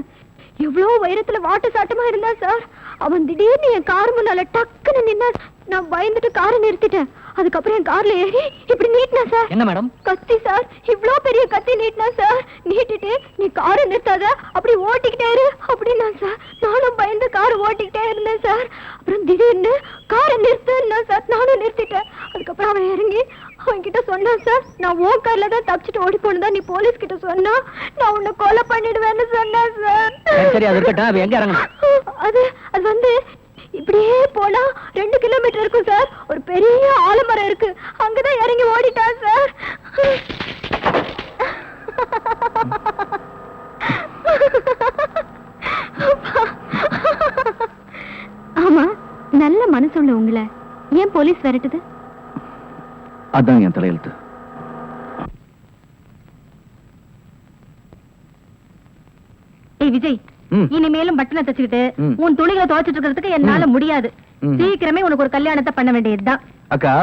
எவ்வளவு உயரத்துல வாட்டு சாட்டமா இருந்தா சார். அவன் திடீர்னு என் கார் முன்னால டக்குன்னு நின்னா. நான் பயந்துட்டு காரை நிறுத்திட்டேன். அதுக்கப்புறம் என் கார்ல ஏறி இப்படி நீட்டினா சார். என்ன மேடம்? கத்தி சார், இவ்ளோ பெரிய கத்தி நீட்டினா சார். நீட்டிட்டு நீ காரை நிறுத்தாத, அப்படி ஓட்டிக்கிட்டே இரு அப்படின்னா சார். நானும் பயந்து காரை ஓட்டிக்கிட்டே இருந்தேன் சார். அப்புறம் திடீர்னு காரை நிறுத்துன்னா சார். நானும் நிறுத்திட்டேன். அதுக்கப்புறம் அவன் இறங்கி அவன்கிட்ட சொன்னான் சார், நான் ஓ கார்ல தான் தப்பிச்சுட்டு ஓடி போனதா நீ போலீஸ் கிட்ட சொன்னா நான் உன்னை கொலை பண்ணிடுவேன்னு சொன்னான் சார். சரி, அது இருக்கட்டும். அவ எங்க இறங்கணும்? அது வந்து இப்படியே போனா 2 கிலோமீட்டர் இருக்கும் சார். ஒரு பெரிய ஆலமரம் இருக்கு, அங்கதான் இறங்கி ஓடிட்டான் சார். ஆமா, நல்ல மனசுள்ள உங்களை ஏன் போலீஸ் விரட்டுது? அதான் என் தலையெழுத்து. ஏய் விஜய், இனிமேலும் பட்டனை தச்சுக்கிட்டு உன் துணிகளை துவைச்சிட்டு இருக்கிறதுக்கு என்னால முடியாது. சீக்கிரமே உனக்கு ஒரு கல்யாணத்தை பண்ண வேண்டியதுதான். அக்கா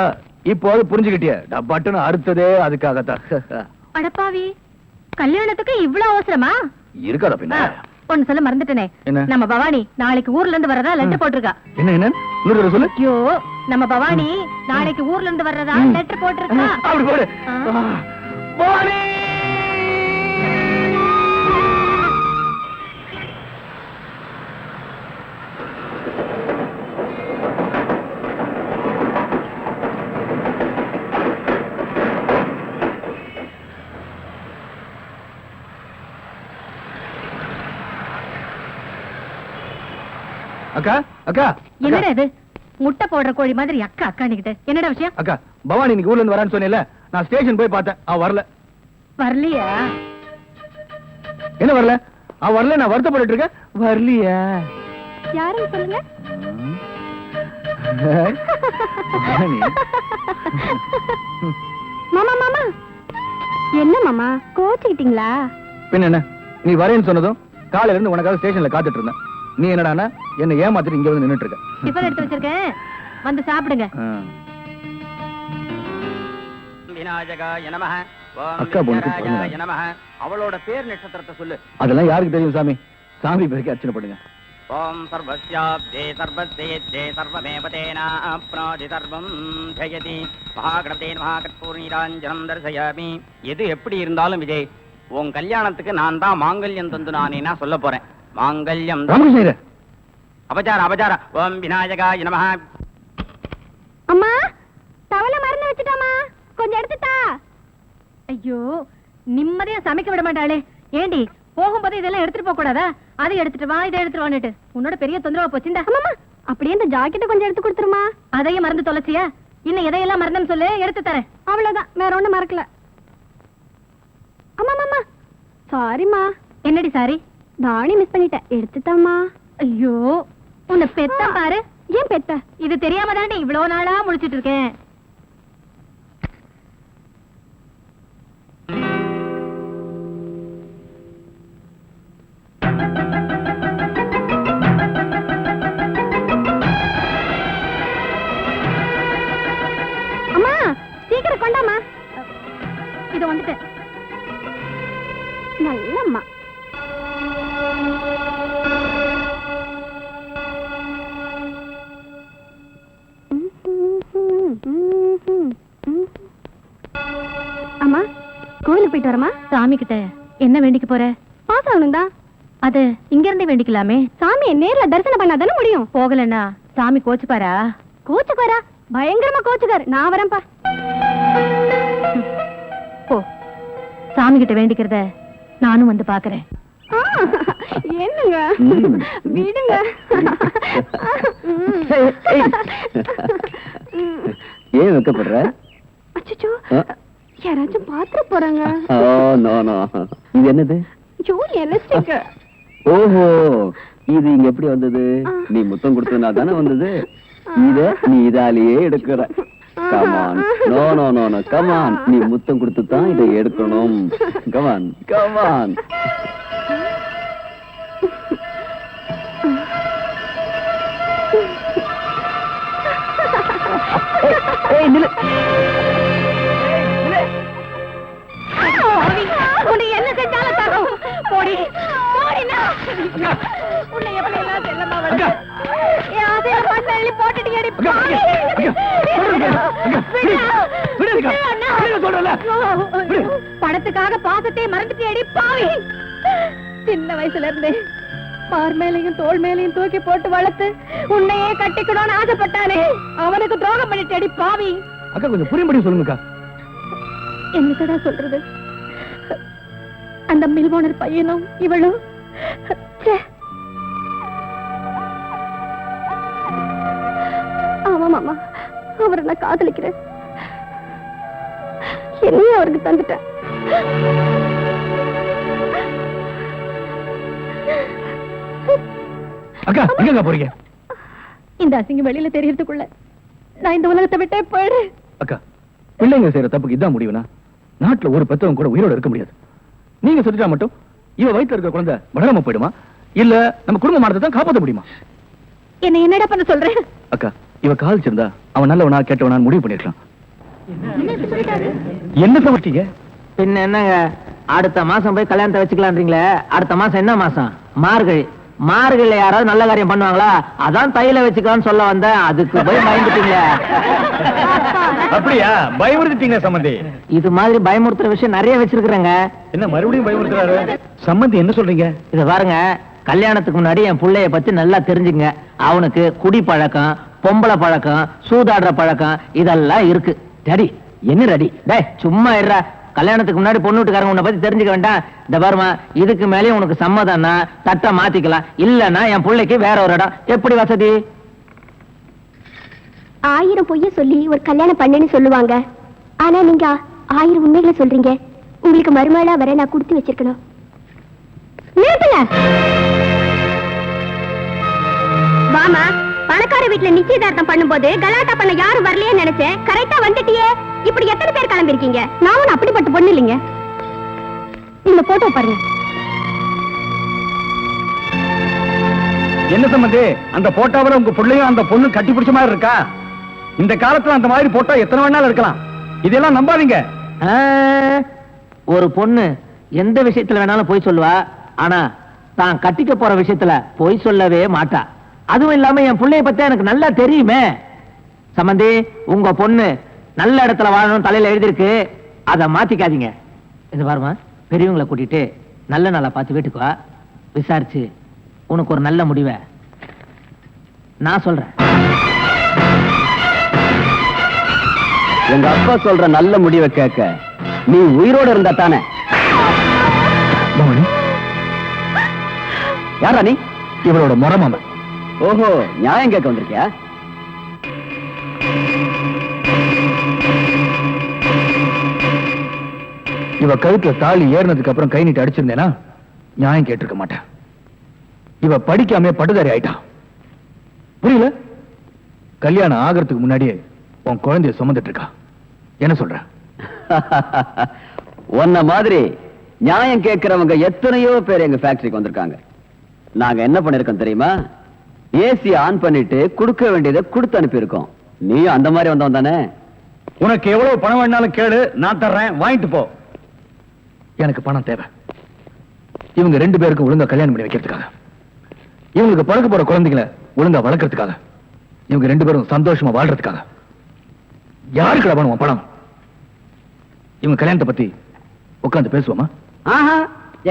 இப்போ புரிஞ்சுக்கிட்டிய, பட்டனை அறுத்ததே அதுக்காகத்தான். அடப்பாவி, கல்யாணத்துக்கு இவ்வளவு அவசரமா? இருக்காதா பின்ன. ஒன்னு சொல்ல மறந்துட்டனே, நம்ம பவானி நாளைக்கு ஊர்ல இருந்து வர்றதா லெட்டர் போட்டிருக்கா. என்ன சொல்லு. ஐயோ, நம்ம பவானி நாளைக்கு ஊர்ல இருந்து வர்றதா லெட்டர் போட்டிருக்கா. அப்படி போடு. பவானி அக்கா அக்கா என்னடா இது, முட்டை போடுற கோழி மாதிரி அக்கா அக்கானிக்கிட்டு என்னடா விஷயம்? அக்கா, பவானி இன்னைக்கு ஊர்ல இருந்து வரான்னு சொன்னேன்ல, நான் ஸ்டேஷன் போய் பார்த்தேன், அவ வரல. வரலையா? என்ன வரல? அவ வரல, நான் வருத்தப்பட்டு இருக்கேன். வரலையா? யாருன்னு சொல்லுங்க. மாமா மாமா, என்ன மாமா கோச்சுக்கிட்டீங்களா? பின்ன என்ன, நீ வரேன்னு சொன்னதும் காலையில இருந்து உனக்காக ஸ்டேஷன்ல காத்துட்டு இருந்தேன். நீ என்னடானா என்ன ஏமாத்திட்டு இங்க வந்து நின்னுட்டு இருக்க. டிஃபன் எடுத்து வச்சிருக்கேன், வந்து சாப்பிடுங்க. விநாயகாய நமஹ. அக்கா பொண்ணுக்கு நமஹ. அவளோட பேர் நட்சத்திரத்தை சொல்லு. அதெல்லாம் யாருக்கு தெரியும் சாமி? சாமி பேருக்கு அர்ச்சனை பண்ணுங்க. ஓம் சர்வஸ்யாப்தே சர்வஸ்தேத்யே சர்வமேவதேனா அப்ராதி சர்வம் ஜெயதி மகாகணபதே மகாகற்பூர்ணீராஞ்சனம் தர்சயாமி. எது எப்படி இருந்தாலும் விஜய், உன் கல்யாணத்துக்கு நான் தான் மாங்கல்யம் தந்து நானேனா சொல்ல போறேன். மாங்கல்யம் அபச்சார. ஓம் விநாயகாய நமஹ. அம்மா, தவளை மறந்து வச்சுட்டாமா, கொஞ்சம் எடுத்துட்டா. ஐயோ, நிம்மதியா சமைக்க விட மாட்டாளே. ஏண்டி, போகும்போது இதெல்லாம் எடுத்துட்டு போக கூடாதா? அதை எடுத்துட்டு வா, இதை எடுத்துட்டு வான்னுட்டு உன்னோட பெரிய தொந்தரவா போச்சுண்டா. அம்மா, அப்படியே இந்த ஜாக்கெட்டை கொஞ்சம் எடுத்து கொடுத்துருமா. அதையும் மறந்து தொலைச்சியா? இன்னும் எதையெல்லாம் மறந்தேன்னு சொல்லு, எடுத்து தரேன். அவ்வளவுதான், வேற ஒண்ணும் மறக்கல. அம்மா மாமா, சாரிமா. என்னடி சாரி? நானே மிஸ் பண்ணிட்டேன், எடுத்துட்டாமா. ஐயோ, உன்னை பெத்த பாரு. ஏன் பெத்த? இது தெரியாம தானே இவ்வளவு நாளா முழிச்சிட்டு இருக்கேன். அம்மா, சீக்கிரம் கொண்டாமா. இது வந்துட்டேன். நல்லம்மா. அம்மா, கோயிலுக்கு போயிட்டு வரமா? சாமி கிட்ட என்ன வேண்டிக்க போற? பாஸ் ஆகணும் தான். அது இங்க இருந்தே வேண்டிக்கலாமே. சாமியை நேர்ல தரிசனம் பண்ணாதானே முடியும். போகலன்னா சாமி கோச்சுப்பாரா? கோச்சுக்காரா? பயங்கரமா கோச்சுக்காரு. நான் வரேன்ப்பா. போ, சாமி கிட்ட வேண்டிக்கிறத நானும் வந்து பாக்குறேன். என்னங்க விடுங்க. ஏன் வைக்கப்படுற? அச்சச்சோ, யாராச்சும் பாத்துற போறாங்க. இது என்னது? எலஸ்டிக். ஓஹோ, இது இங்க எப்படி வந்தது? நீ முத்தம் கொடுத்தனா தானே வந்தது. இத நீ இதாலேயே எடுக்கிற. Come on. No no no no, come on. நீ முத்தம் கொடுத்து தான் இதை எடுக்கணும். Come on come on. ஏய் நில்லு. உன்னை என்ன செஞ்சாலும் தரும். போடி போடினா. உன்னை எப்படி எல்லாம் செல்லமா வந்து யாரே மண்ணள்ளி போட்டுட்டியடி பாவி. பணத்துக்காக பாசத்தை மறந்துட்டியடி பாவி. சின்ன வயசுல இருந்து பார் மேலையும் தோல் மேலையும் தூக்கி போட்டு வளர்த்து உன்னையே கட்டிக்கணும்னு ஆசைப்பட்டானே, அவனுக்கு துரோகம் பண்ணிட்டடி பாவி. அக்கா கொஞ்சம் புரியும்படி சொல்லுங்கக்கா. என்னக்கடா சொல்றது? அந்த மில் ஓனர் பையனும் இவளும் அவரை நான் காதலிக்கிறேன். என்னையும் அவருக்கு தந்துட்டேன். அக்கா எங்க போறீங்க? இந்த அசிங்கம் வெளியில தெரியறதுக்குள்ள நான் இந்த உலகத்தை விட்டே போயிடு. அக்கா, பிள்ளைங்க செய்யற தப்புக்கு இதான் முடிவுனா நாட்டுல ஒரு பெத்தவங்க கூட உயிரோட இருக்க முடியாது. நீங்க சொல்லிட்டா மட்டும் இவ வயித்துல இருக்கிற குழந்தை வளராம போயிடுமா, இல்ல நம்ம குடும்ப மானத்தை தான் காப்பாற்ற முடியுமா? என்ன என்னடா பண்ண சொல்றேன்? அக்கா, இவ காதலிச்சிருந்தா அவன் நல்லவனா கேட்டவனா முடிவு பண்ணிருக்கலாம். என்ன சொல்லிட்டீங்க? பின்ன என்னங்க, அடுத்த மாசம் போய் கல்யாணத்தை வச்சுக்கலான்றீங்களே, அடுத்த மாசம் என்ன மாசம்? மார்கழி. மார்கழில யாராவது நல்ல காரியம் பண்ணுவாங்களா? அதான் தையில வச்சுக்கலாம்னு சொல்ல வந்தேன், அதுக்கு போய் பயந்துட்டீங்களே. அப்படியா? பயமுறுத்திட்டீங்க சம்பந்தி. இது மாதிரி பயமுறுத்துற விஷயம் நிறைய வச்சிருக்கிறேங்க. என்ன மறுபடியும் பயமுறுத்துறாரு சம்பந்தி? என்ன சொல்றீங்க? இத பாருங்க, கல்யாணத்துக்கு முன்னாடி என் புள்ளைய பத்தி நல்லா தெரிஞ்சுங்க. அவனுக்கு குடி பழக்கம், பொம்பளை பழக்கம், சூதாடுற பழக்கம் இதெல்லாம் இருக்கு. டேடி என்ன ரெடி? டேய் சும்மா இருடா. கல்யாணத்துக்கு முன்னாடி பொண்ணு வீட்டுக்காரங்க உன்னை பத்தி தெரிஞ்சுக்க வேண்டாம். இந்த பாருமா, இதுக்கு மேலேயும் உனக்கு சம்மதம்னா தட்டை மாத்திக்கலாம், இல்லன்னா என் பிள்ளைக்கு வேற ஒரு இடம். எப்படி வசதி? 1000 பொய்ய சொல்லி ஒரு கல்யாணம் பண்ணேன்னு சொல்லுவாங்க. ஆனா நீங்க 1000 உண்மைகளை சொல்றீங்க. உங்களுக்கு மருமகளா வர நான் கொடுத்து வச்சிருக்கணும். நிறுத்துங்க. வாமா, பணக்கார வீட்டுல நிச்சயதார்த்தம் பண்ணும்போது கலாட்டா பண்ண யாரும் வரலையே நினைச்சேன். கரெக்டா வந்துட்டியே. இப்படி எத்தனை பேர் கிளம்பி இருக்கீங்க? நான் ஒன்னும் அப்படிப்பட்ட பொண்ணு இல்லைங்க. இந்த போட்டோ பாருங்க. என்ன சம்பந்தி, அந்த போட்டோவில் உங்க பிள்ளையும் அந்த பொண்ணு கட்டி பிடிச்ச மாதிரி இருக்கா? இந்த காலத்துல அந்த மாதிரி போட்டோ எத்தனை வேணாலும் இருக்கலாம். இதெல்லாம் நம்பாதீங்க. ஒரு பொண்ணு எந்த விஷயத்துல வேணாலும் போய் சொல்லுவா, ஆனா தான் கட்டிக்க போற விஷயத்துல போய் சொல்லவே மாட்டா. அதுவும் இல்லாம என் பிள்ளைய பத்தி எனக்கு நல்லா தெரியுமே. சம்பந்தி, உங்க பொண்ணு நல்ல இடத்துல வாழணும் தலையில எழுதிருக்கு, அதை மாத்திக்காதீங்க. இது பாருமா, பெரியவங்களை கூட்டிட்டு நல்ல நாளா பார்த்து வீட்டுக்கு வா. விசாரிச்சு உனக்கு ஒரு நல்ல முடிவை நான் சொல்றேன். எங்க அப்பா சொல்ற நல்ல முடிவை கேட்க நீ உயிரோட இருந்தா தானே. யாரா நீ? இவளோட முறமாம. ஓஹோ, நியாயம் கேட்க வந்திருக்கியா? இவ கழுத்துல தாலி ஏறினதுக்கு அப்புறம் கை நீட்டு அடிச்சிருந்தேனா நியாயம் கேட்டிருக்க மாட்டேன். இவ படிக்காம படுதாரி ஆயிட்டான். புரியல? கல்யாணம் ஆகிறதுக்கு முன்னாடியே உன் குழந்தைய சுமந்துட்டு இருக்கா. என்ன சொல்ற? உன்ன மாதிரி நியாயம் கேட்கிறவங்க எத்தனையோ பேர் எங்க ஃபேக்டரிக்கு வந்திருக்காங்க. நாங்க என்ன பண்ணிருக்கோம் தெரியுமா? ஏசி ஆன் பண்ணிட்டு கொடுக்க வேண்டியதை கொடுத்து அனுப்பியிருக்கோம். நீ அந்த மாதிரி வந்தவன் தானே? உனக்கு எவ்வளவு பணம் வேணாலும் கேளு, நான் தர்றேன், வாங்கிட்டு போ. எனக்கு பணம் தேவை. இவங்க 2 பேருக்கும் ஒழுங்கா கல்யாணம் பண்ணி வைக்கிறதுக்காக, இவங்களுக்கு பழக்க போற குழந்தைகளை ஒழுங்கா வளர்க்கறதுக்காக, இவங்க 2 பேரும் சந்தோஷமா வாழ்றதுக்காக. யாருக்கு வேணும் பணம்? இவங்க கல்யாணத்தை பத்தி உட்கார்ந்து பேசுவோமா? ஆஹா,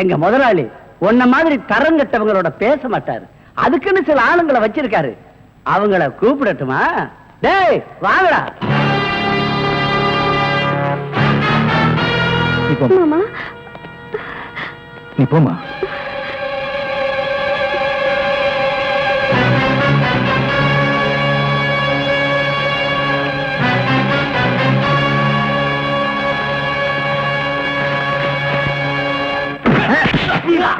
எங்க முதலாளி உன்ன மாதிரி தரங்கட்டவங்களோட பேச மாட்டாரு. அதுக்குன்னு சில ஆளுங்களை வச்சிருக்காரு. அவங்கள கூப்பிடட்டுமா? டேய் வாங்கடா. மாமா, நீ போமா. Hey!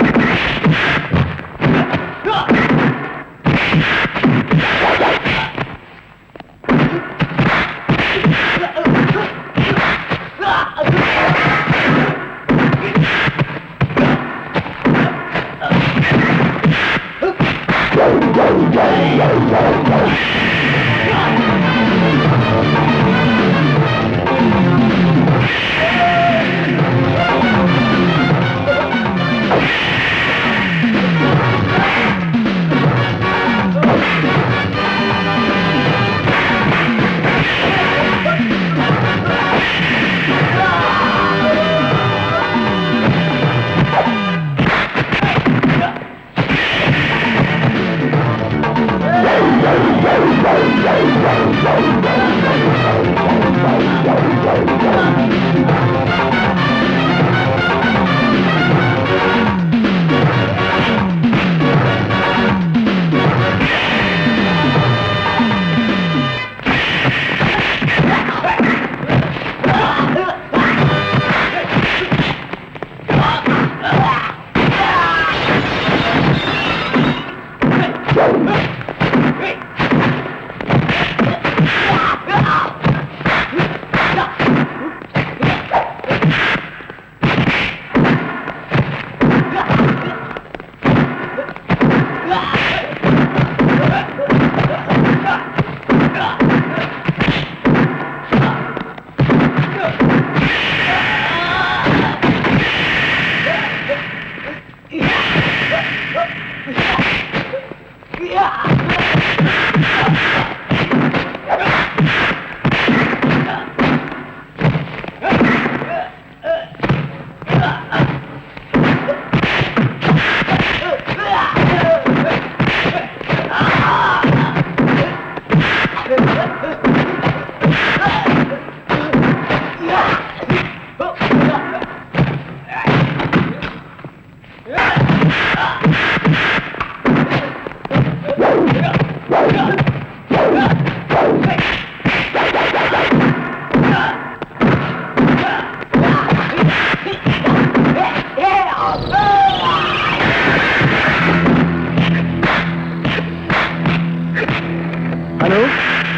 Hello,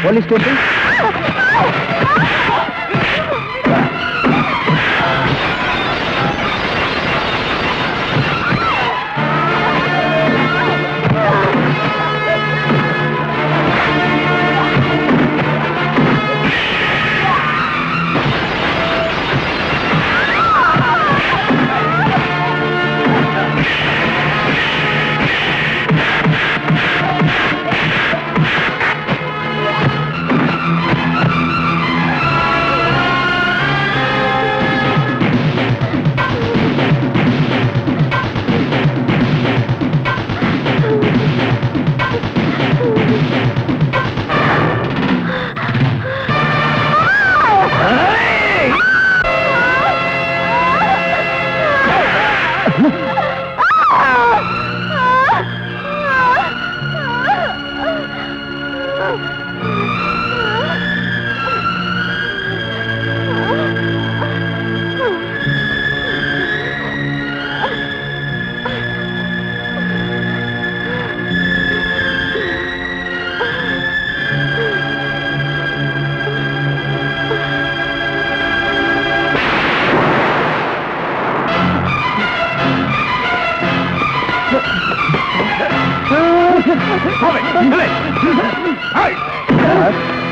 police station.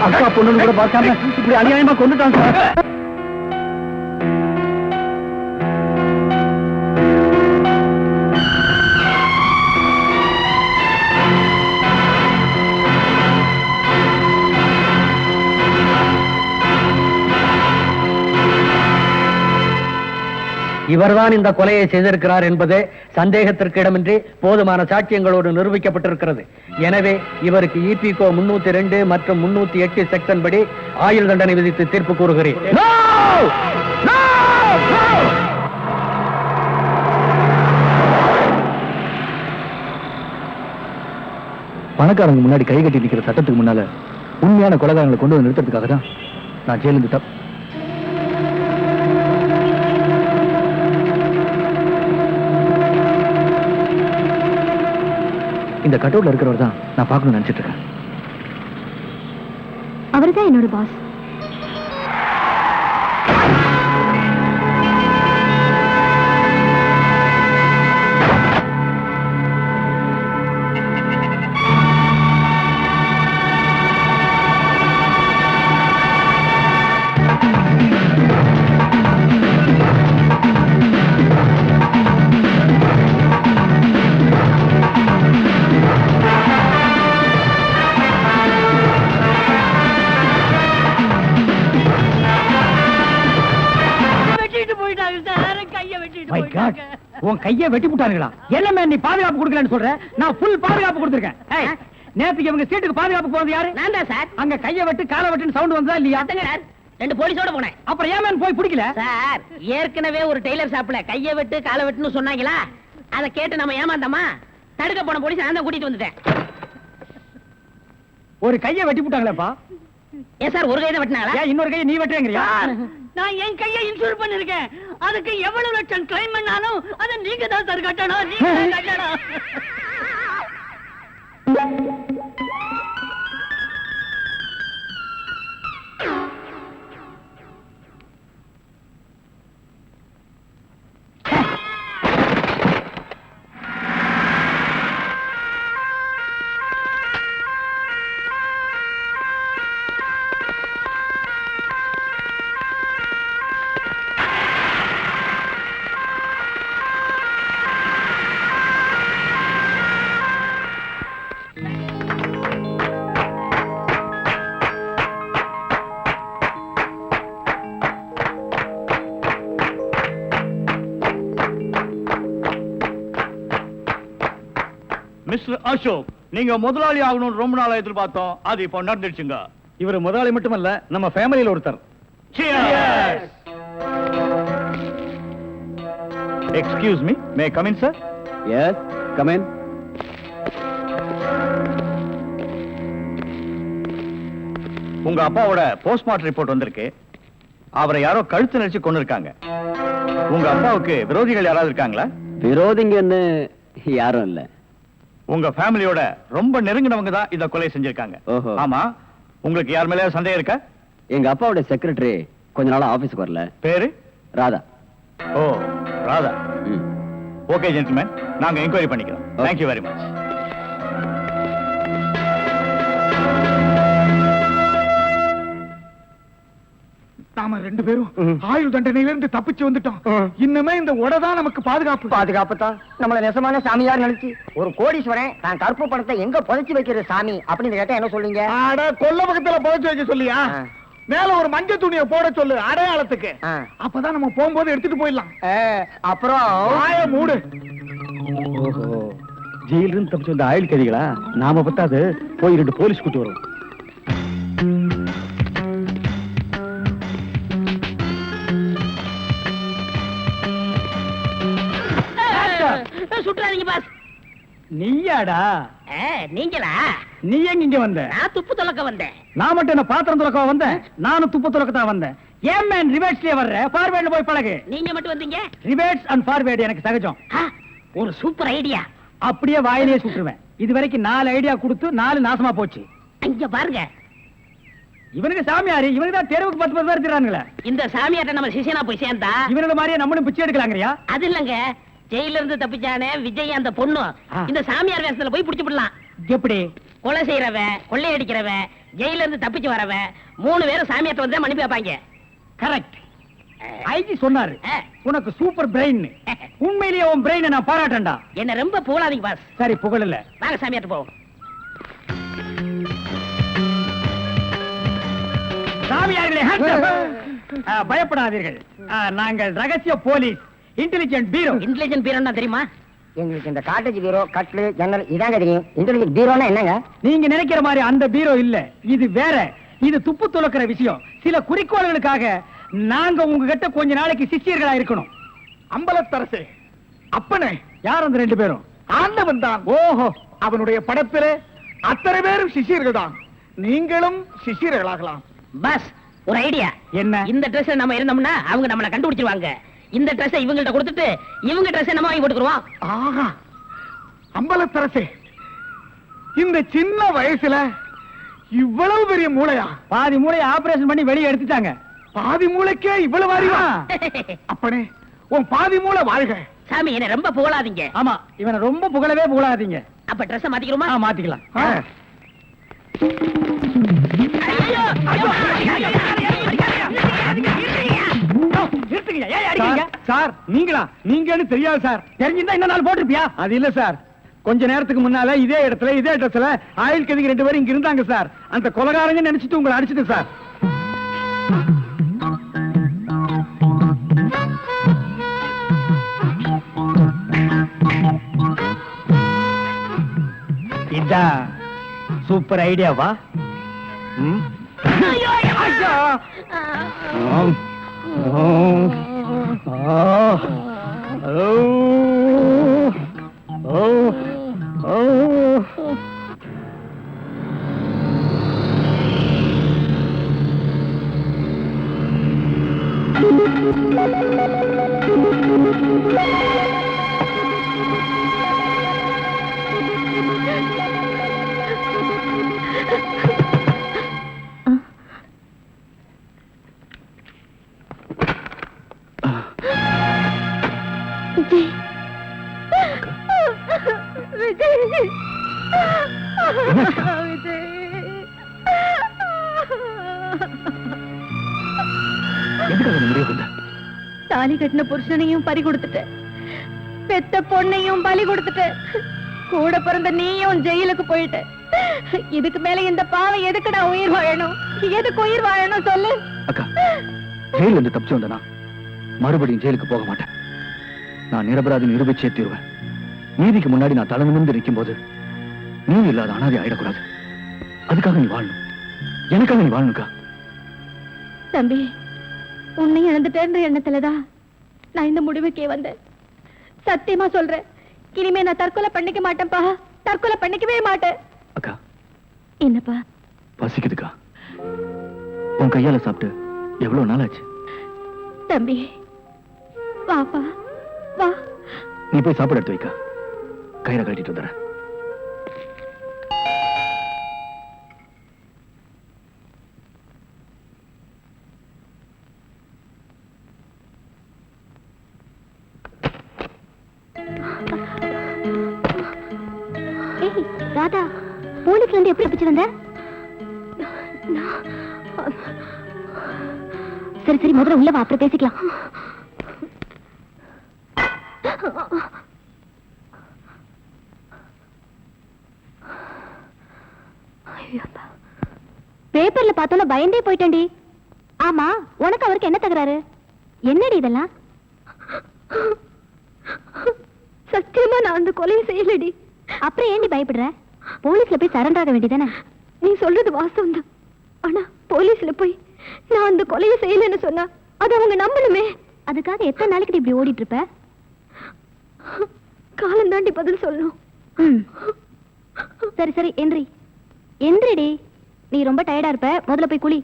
அக்கா பொண்ணு கூட பார்க்காம இப்படி அநியாயமா கொண்டுட்டாங்க சார். இவர்தான் இந்த கொலையை செய்திருக்கிறார் என்பது சந்தேகத்திற்கு இடமின்றி போதுமான சாட்சியங்களோடு நிரூபிக்கப்பட்டிருக்கிறது. எனவே இவருக்கு இபிகோ 302 மற்றும் 308 செக்ஷன் படி ஆயுள் தண்டனை விதித்து தீர்ப்பு கூறுகிறேன். பணக்காரங்க முன்னாடி கை கட்டி நிக்கிற சட்டத்துக்கு முன்னால உண்மையான கொலைகாரங்களை கொண்டு வந்து நிறுத்தத்துக்காக தான் நான் ஜெயிலிருந்து இந்த கட்டவுட்ல இருக்கிறவர் தான் நான் பார்க்கணும்னு நினைச்சிட்டு இருக்கேன். அவர்தான் என்னோட பாஸ். உன் கையை வெட்டி விட்டாருங்களா? என்ன நீ பாதுகாப்பு கொடுக்கலன்னு சொல்ற? நான் ஃபுல் பாதுகாப்பு கொடுத்திருக்கேன். நேத்துக்கு இவங்க சீட்டுக்கு பாதுகாப்பு போறது யாரு? நான் தான் சார். அங்க கையை வெட்டு காலை வெட்டுன்னு சவுண்ட் வந்தா இல்லையா? ரெண்டு போலீஸோட போனேன். அப்புறம் ஏன் போய் பிடிக்கல சார்? ஏற்கனவே ஒரு டெய்லர் ஷாப்ல கையை வெட்டு காலை வெட்டுன்னு சொன்னாங்களா, அதை கேட்டு நம்ம ஏமாந்தோமா? தடுக்க போன போலீஸ் நான் தான் கூட்டிட்டு வந்துட்டேன். ஒரு கையை வெட்டி விட்டாங்களேப்பா. ஏன் சார் ஒரு கையை வெட்டினாங்களா? இன்னொரு கையை நீ வெட்டுறேங்கறியா? நான் என் கையை இன்சூர் பண்ணிருக்கேன். அதுக்கு எவ்வளவு லட்சம் கிளைம் பண்ணாலும் அதை நீங்க தான் சார் கட்டணும். நீங்க தான் கட்டணும். மிஸ்டர் அசோக், நீங்க முதலாளி ஆகணும்னு ரொம்ப நாளா எதிர்பார்த்தோம். அது இப்போ நடந்துடுச்சுங்க. இவர் முதலாளி மட்டுமல்ல, நம்ம ஃபேமிலியில ஒருத்தர். Excuse me, may come in sir? Yes, come in. உங்க அப்பாவோட போஸ்ட்மார்ட்டம் ரிப்போர்ட் வந்திருக்கு. அவரை யாரோ கழுத்து நெரிச்சு கொண்டு இருக்காங்க. உங்க அப்பாவுக்கு விரோதிகள் யாராவது இருக்காங்களா? விரோதிங்கன்னு யாரும் இல்ல. உங்க ஃபேமிலியோட ரொம்ப நெருங்கினவங்க தான் இத கொலை செஞ்சிருக்காங்க. ஓஹோ. ஆமா, உங்களுக்கு யார் மேல சந்தேகம் இருக்கா? எங்க அப்பாவோட செக்ரட்டரி கொஞ்ச நாளா ஆபீஸ்க்கு வரல. பேரு? ராதா. ஓ, ராதா. ம். ஓகே ஜென்டில்மேன், நாங்க என்கொயரி பண்ணிக்கிறோம். Thank you very much. நாம 2 பேரும் ஆயுள் தண்டனையில இருந்து தப்பிச்சு வந்துட்டோம். இன்னுமே இந்த உடதான் நமக்கு பாதுகாப்பு. பாதுகாப்பு தான் நம்மள நெசமான சாமியார் நினைச்சு ஒரு கோடீஸ்வரன் தான் கருப்பு பணத்தை எங்க புதைச்சு வைக்கிற சாமி அப்படின்னு கேட்டா என்ன சொல்லுங்க? அட, கொல்ல பக்கத்துல புதைச்சு வைக்க சொல்லியா? மேல ஒரு மஞ்சள் துணியை போட சொல்லு அடையாளத்துக்கு. அப்பதான் நம்ம போகும்போது எடுத்துட்டு போயிடலாம். அப்புறம் வாய மூடு. ஓஹோ, ஜெயில இருந்து தப்பிச்சு வந்த ஆயுள் கைதிகளா? நாம பத்தாது, போய் 2 போலீஸ் கூட்டி வரும். சுற்றாதீங்க பாஸ். நீயாடா? நீங்களா? நீ எங்க இங்க வந்த? நான் துப்பு துலக்க வந்தேன். நான் மட்டும் என்ன பாத்திரம் துலக்க வந்தேன்? நானும் துப்பு துலக்கத்தான் வந்தேன். ஏன் மேன் ரிவர்ஸ்லயே வர்ற? ஃபார்வேர்ட்ல போய் பழகு. நீங்க மட்டும் வந்தீங்க? ரிவர்ஸ் அண்ட் ஃபார்வேர்ட் எனக்கு சகஜம். ஒரு சூப்பர் ஐடியா. அப்படியே வாயிலே சுட்டுருவேன். இது வரைக்கும் 4 ஐடியா கொடுத்து 4 நாசமா போச்சு. இங்க பாருங்க, இவனுக்கு சாமியாரு, இவனுக்கு தான் தெருவுக்கு 10 பேர் இருக்கிறானுங்களே. இந்த சாமியார்ட்ட நம்ம சிஷியனா போய் சேர்ந்தா இவனோட மாதிரியே நம்மளும் பிச்சை எடுக்கலாங்கறியா? அது இல்லங்க, ஜெயில இருந்து தப்பிச்சானே விஜய் அந்த பொண்ணு இந்த சாமியார் வேஷத்துல போய் புடிச்சு விடலாம். எப்படி? கொலை செய்யறவன், கொள்ளையடிக்கிறவன், ஜெயில இருந்து தப்பிச்சு வரவன் 3 பேரும் சாமியார்ட்ட வந்து மன்னிப்பு வைப்பாங்க. கரெக்ட். ஐஜி சொன்னாரு உனக்கு சூப்பர் பிரெயின். உண்மையிலேயே உன் பிரெயினை நான் பாராட்டேன்டா. என்ன ரொம்ப புகழாதீங்க பாஸ். சரி, புகழல. வாங்க சாமியார்ட்ட போவோம். சாமியார்களே, பயப்படாதீர்கள். நாங்கள் ரகசிய போலீஸ், இன்டெலிஜென்ட் பீரோ. இன்டெலிஜென்ட் பீரோன்னா தெரியுமா? எங்களுக்கு இந்த காட்டேஜ் பீரோ, கட்லு, ஜன்னல் இதாங்க தெரியும். இன்டெலிஜென்ட் பீரோனா என்னங்க? நீங்க நினைக்கிற மாதிரி அந்த பீரோ இல்ல, இது வேற. இது துப்பு துலக்கிற விஷயம். சில குறிக்கோள்களுக்காக நாங்க உங்ககிட்ட கொஞ்ச நாளைக்கு சிஷ்யர்களா இருக்கணும். அம்பலத்தரசே, அப்பனே, யார் அந்த 2 பேரும்? ஆண்டவன் தான். ஓஹோ, அவனுடைய படத்திலே அத்தனை பேரும் சிஷியர்கள் தான். நீங்களும் சிஷியர்களாகலாம். பாஸ், ஒரு ஐடியா. என்ன? இந்த ட்ரெஸ் நம்ம இருந்தோம்னா அவங்க நம்மள கண்டுபிடிச்சிருவாங்க. இந்த ட்ரெஸ் இவங்கள்ட்ட கொடுத்துட்டு இவங்க ட்ரெஸ் நம்ம வாங்கி போட்டுக்குறோம். ஆஹா, அம்பலத்தரசே, இந்த சின்ன வயசுல இவ்வளவு பெரிய மூளையா? பாதி மூளையை ஆபரேஷன் பண்ணி வெளியே எடுத்துட்டாங்க. பாதி மூளைக்கே இவ்வளவு அறிவா? அப்பனே, உன் பாதி மூளை வாழ்க. சாமி, என்ன ரொம்ப புகழாதீங்க. ஆமா, இவனை ரொம்ப புகழவே புகழாதீங்க. அப்ப ட்ரெஸ் மாத்திக்கிறோமா? மாத்திக்கலாம். சார், நீங்களா? நீங்கன்னு தெரியாது சார். தெரிஞ்சிருந்தா என்ன நாள் போட்டிருப்பியா? அது இல்ல சார், கொஞ்ச நேரத்துக்கு முன்னால இதே இடத்துல இதே ட்ரெஸ்ல ஆயுள் கைதிகள் 2 பேரும் இங்க இருந்தாங்க சார். அந்த கொலைகாரங்க நினைச்சிட்டு உங்களை அடிச்சிட்டு சார். இதான் சூப்பர் ஐடியாவா? தாலி கட்டின புருஷனையும் பறி கொடுத்துட்டு, பெத்த பொண்ணையும் பலி கொடுத்துட்டு, கூட பிறந்த நீயும் ஜெயிலுக்கு போயிட்டு, இதுக்கு மேல இந்த பாவம் எதுக்கு நான் உயிர் வாழணும்? எதுக்கு உயிர் வாழணும் சொல்லு? அக்கா, ஜெயில இருந்து தப்பிச்சு வந்தனா மறுபடியும் ஜெயிலுக்கு போக மாட்டேன். நான் நிரபராதி நிரூபிச்சே தீருவேன். நீதிக்கு முன்னாடி நான் தலை நிமிர்ந்து நிற்கும் போது நீ இல்லாத அனாதை ஆயிடக்கூடாது. அதுக்காக நீ வாழணும், எனக்காக நீ வாழணுக்கா. தம்பி, உன்னை இழந்துட்டேன்ற எண்ணத்துலதான் நான் இந்த முடிவுக்கே வந்தேன். சத்தியமா சொல்றேன், இனிமே நான் தற்கொலை பண்ணிக்க மாட்டேன்ப்பா. தற்கொலை பண்ணிக்கவே மாட்டேன். அக்கா, என்னப்பா? பசிக்குதுக்கா. உன் கையால சாப்பிட்டு எவ்வளவு நாள் ஆச்சு? தம்பி, வாப்பா வா. நீ போய் சாப்பாடு எடுத்து வைக்கா, கயிறை கட்டிட்டு வந்துடுறேன். ராதா, போலீஸ்ல இருந்து எப்படி தப்பிச்சு வந்த? சரி சரி, முதல்ல உள்ள வா, அப்புறம் பேசிக்கலாம். பேப்பர்ல பார்த்தோன்னு பயந்தே போயிட்டேன்டி. ஆமா, உனக்கு அவருக்கு என்ன தகராறு? என்னடி இதெல்லாம்? சத்தியமா நான் அந்த கொலையை செய்யலடி. அப்புறம் ஏண்டி பயப்படுற? போலீஸ்ல போய் சரண்டர் ஆக வேண்டியதானே? நீ சொல்றது வாஸ்தவம் தான். ஆனா போலீஸ்ல போய் நான் அந்த கொலையை செய்யலன்னு சொன்னா அது அவங்க நம்பணுமே. அதுக்காக எத்தனை நாளைக்கு இப்படி ஓடிட்டு இருப்ப? காலம் தாண்டி பதில் சொல்லணும். சரி சரி, எந்திரிடி. நீ ரொம்ப டயர்டா இருப்ப, முதல்ல போய் குளி.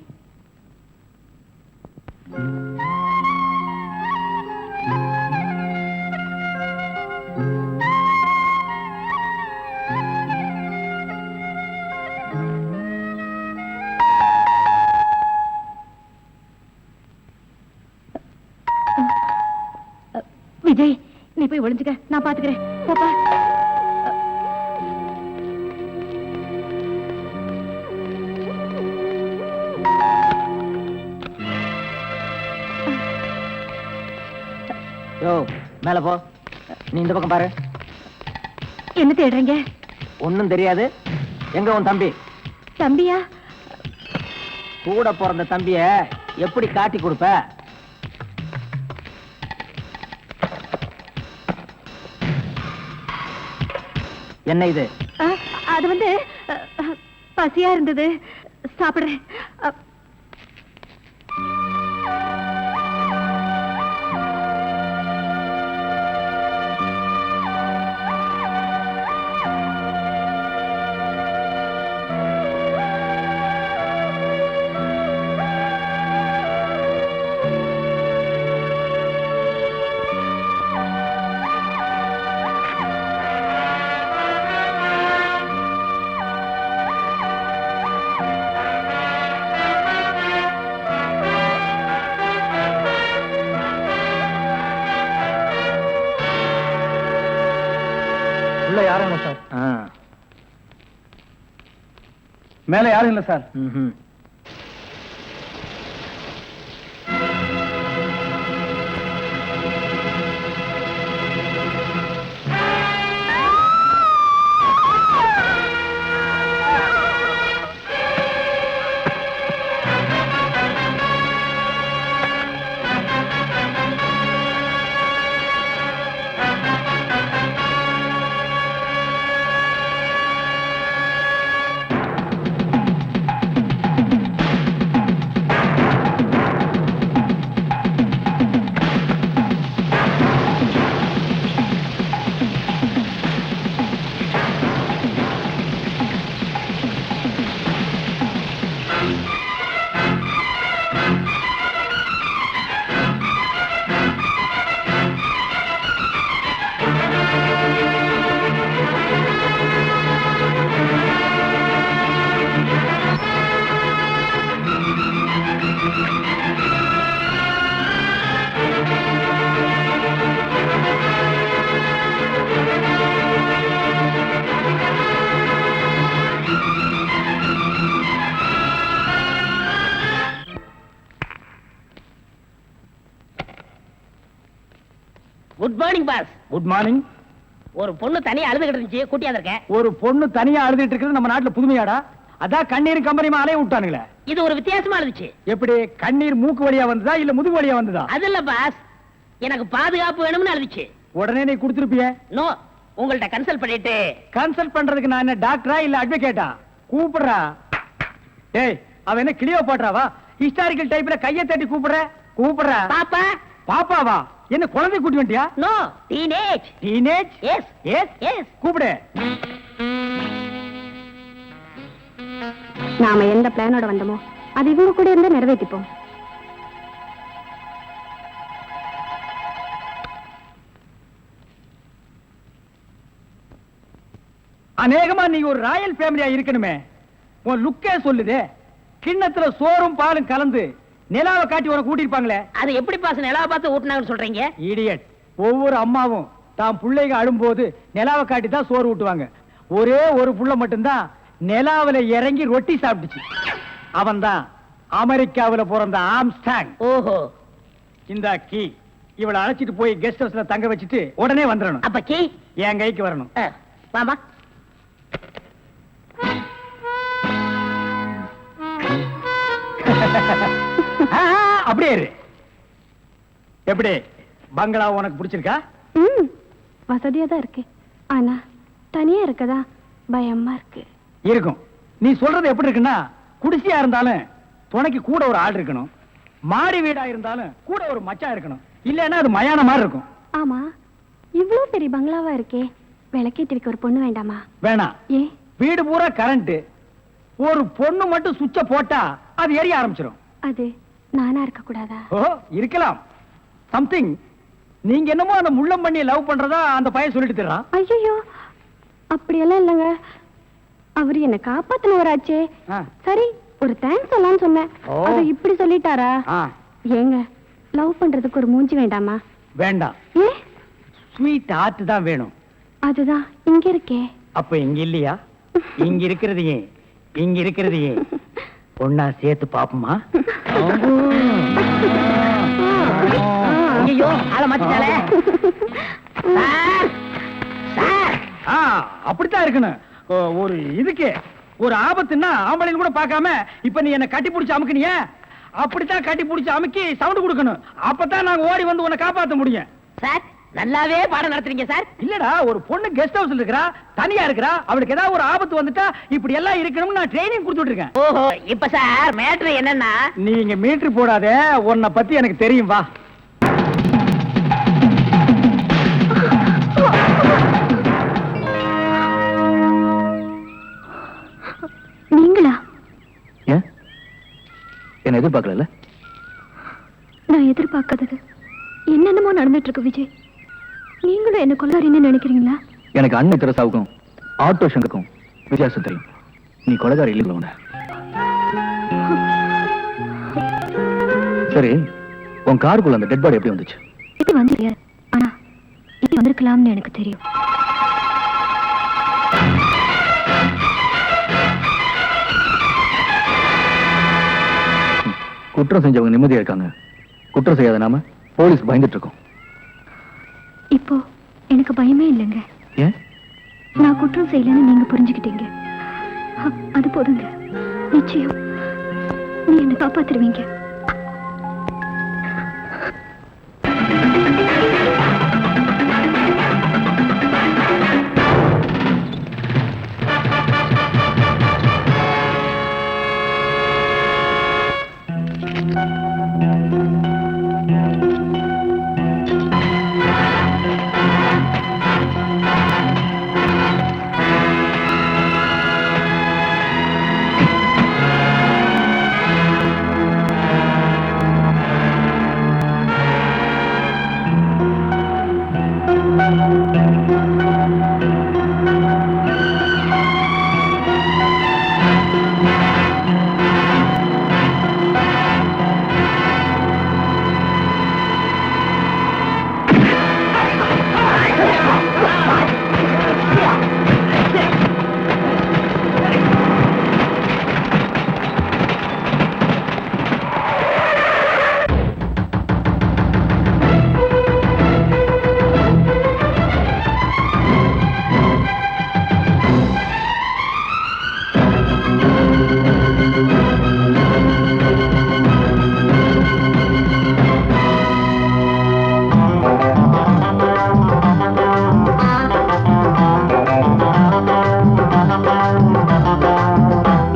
விஜய், நீ போய் ஒளிஞ்சுக்க, நான் பாத்துக்கிறேன். போப்பா. யோ, மேல போ. நீ இந்த பக்கம் பாரு. என்ன தேடுறீங்க? ஒண்ணும் தெரியாது. எங்க உன் தம்பி? தம்பியா? கூட பிறந்த தம்பிய எப்படி காட்டி கொடுப்ப? என்ன இது? அது வந்து பசியா இருந்தது, சாப்பிடுறேன். உள்ள யாரும் இல்ல சார். மேல யாரும் இல்ல sir. Good morning boss. Good morning. ஒரு பொண்ணு தனியா அழுதுகிட்டு இருந்துச்சு, கூட்டியா இருக்கேன். ஒரு பொண்ணு தனியா அழுதுட்டு இருக்கிறது நம்ம நாட்டுல புதுமையாடா? அதான் கண்ணீர் கம்பெனிமா அலைய விட்டானுங்களே. இது ஒரு வித்தியாசமா இருந்துச்சு. எப்படி? கண்ணீர் மூக்கு வழியா வந்ததா இல்ல முதுகு வழியா வந்ததா? அது இல்ல பாஸ், எனக்கு பாதுகாப்பு வேணும்னு அழுதுச்சு. உடனே நீ கொடுத்துருப்பிய? நோ, உங்கள்ட்ட கன்சல்ட் பண்ணிட்டு கன்சல்ட் பண்றதுக்கு நான் என்ன டாக்டரா இல்ல அட்வொகேட்டா? கூப்பிடுறா. டேய், அவ என்ன கிளியோ பாட்றாவா? ஹிஸ்டாரிக்கல் டைப்ல கையை தட்டி கூப்பிடுறா. பாப்பா பாப்பாவா? என்ன குழந்தை கூட்டி வந்துட்டியா? No, teenage. Teenage? Yes yes yes. கூப்பிடு. நாம எந்த பிளானோட வந்தோமோ அது இவங்க கூட இருந்து நிறைவேற்றிப்போம். அநேகமா நீங்க ஒரு ராயல் ஃபேமிலியா இருக்கணுமே. உன் லுக்கே சொல்லுதே. கிண்ணத்துல சோறும் பாலும் கலந்து நிலாவை காட்டி உனக்கு கூட்டிருப்பாங்களே. அது எப்படி பாஸ் நிலாவை பார்த்து ஊட்டினாங்கன்னு சொல்றீங்க? இடியட். ஒவ்வொரு அம்மாவும் தாம் பிள்ளைங்க அழும்போது நிலாவை காட்டி தான் சோறு ஊட்டுவாங்க. ஒரே ஒரு புள்ள மட்டும்தான் நிலாவில இறங்கி ரொட்டி சாப்பிட்டுச்சு. அவன் தான் அமெரிக்காவில பிறந்த ஆம்ஸ்டாங். ஓஹோ. இந்த கீ இவளை அழைச்சிட்டு போய் கெஸ்ட் ஹவுஸ்ல தங்க வச்சுட்டு உடனே வந்துடணும். அப்ப கீ என் கைக்கு வரணும். வாமா. அப்படியே இரு. எப்படி பங்களா உனக்கு பிடிச்சிருக்கா? வசதியா தான் இருக்கு. ஆனா தனியா இருக்கதா பயமா இருக்கு. இருக்கும். நீ சொல்றது எப்படி இருக்குன்னா, குடிசையா இருந்தாலும் துணைக்கு கூட ஒரு ஆள் இருக்கணும். மாடி வீடா இருந்தாலும் கூட ஒரு மச்சான் இருக்கணும். இல்லன்னா அது மயான மாதிரி இருக்கும். ஆமா, இவ்வளவு பெரிய பங்களாவா இருக்கே, விளக்கேத்தி வைக்க ஒரு பொண்ணு வேண்டாமா? வேணாம். ஏ? வீடு பூரா கரண்ட். ஒரு பொண்ணு மட்டும் சுவிட்ச போட்டா அது எரிய ஆரம்பிச்சிடும். அது நானா இருக்க கூடாதா? ஓ, இருக்கலாம். சம்திங். நீங்க என்னமோ அந்த முள்ளம் பண்ணி லவ் பண்றதா அந்த பையன் சொல்லிட்டு தர்றான். ஐயோ, அப்படியெல்லாம் இல்லைங்க. அவர் என்ன காப்பாத்தினவராச்சே. சரி, ஒரு தேங்க்ஸ் சொல்லலாம்னு சொன்னேன். அது இப்படி சொல்லிட்டாரா? ஏங்க, லவ் பண்றதுக்கு ஒரு மூஞ்சி வேண்டாமா? வேண்டாம். ஏ? ஸ்வீட் ஹார்ட் தான் வேணும். அதுதான் இங்க இருக்கே. அப்ப இங்க இல்லையா? இங்க இருக்கிறதையே இங்க இருக்கிறதையே ஒன்னா சேர்த்து பாப்போமா? ஐயோ, ஆள மாத்திட்டாளே. சார், அப்படித்தான் இருக்கணும். ஒரு இதுக்கு ஒரு ஆபத்துன்னா ஆம்பளைன்னு கூட பார்க்காம இப்ப நீ என்ன கட்டி பிடிச்சு அமுக்குனிய, அப்படித்தான் கட்டி பிடிச்சு அமுக்கி சவுண்ட் கொடுக்கணும். அப்பதான் நாங்க ஓடி வந்து உன்னை காப்பாற்ற முடியும். சார், நல்லாவே பாடம் நடத்துறீங்க சார். இல்லடா, ஒரு பொண்ணு கெஸ்ட் ஹவுஸ்ல இருக்கறா, தனியா இருக்கறா. அவளுக்கு ஏதாவது ஒரு ஆபத்து வந்துட்டா இப்படி எல்லாம் இருக்கணும்னு நான் ட்ரைனிங் கொடுத்துட்டு இருக்கேன். ஓஹோ, இப்ப சார் மேட்ரு என்னன்னா, நீங்க மீட்டர் போடாதே, உன்னை பத்தி எனக்கு தெரியும். வா. நீங்களா? ஏன் என்ன எதிர்பார்க்கல? நான் எதிர்பார்க்காதது என்னென்னமோ நடந்துட்டு இருக்கு விஜய். நீங்களும் என்ன கொள்ளாரின்னு நினைக்கிறீங்களா? எனக்கு அன்னை தெரசாவுக்கும் ஆட்டோ சங்கருக்கும் வித்தியாசம் தெரியும். நீ கொலைகாரி இல்லைங்களா? சரி, உன் காருக்குள்ள அந்த டெட் பாடி எப்படி வந்துச்சு? இது வந்து ஆனா இது வந்திருக்கலாம்னு எனக்கு தெரியும். குற்றம் செஞ்சவங்க நிம்மதியா இருக்காங்க. குற்றம் செய்யாத நாம போலீஸ் பயந்துட்டு இருக்கோம். இப்போ எனக்கு பயமே இல்லைங்க. ஏன்? நான் குற்றம் செய்யலன்னு நீங்க புரிஞ்சுக்கிட்டீங்க. அது போதுங்க. நிச்சயம் நீ என்ன காப்பாத்துருவீங்க.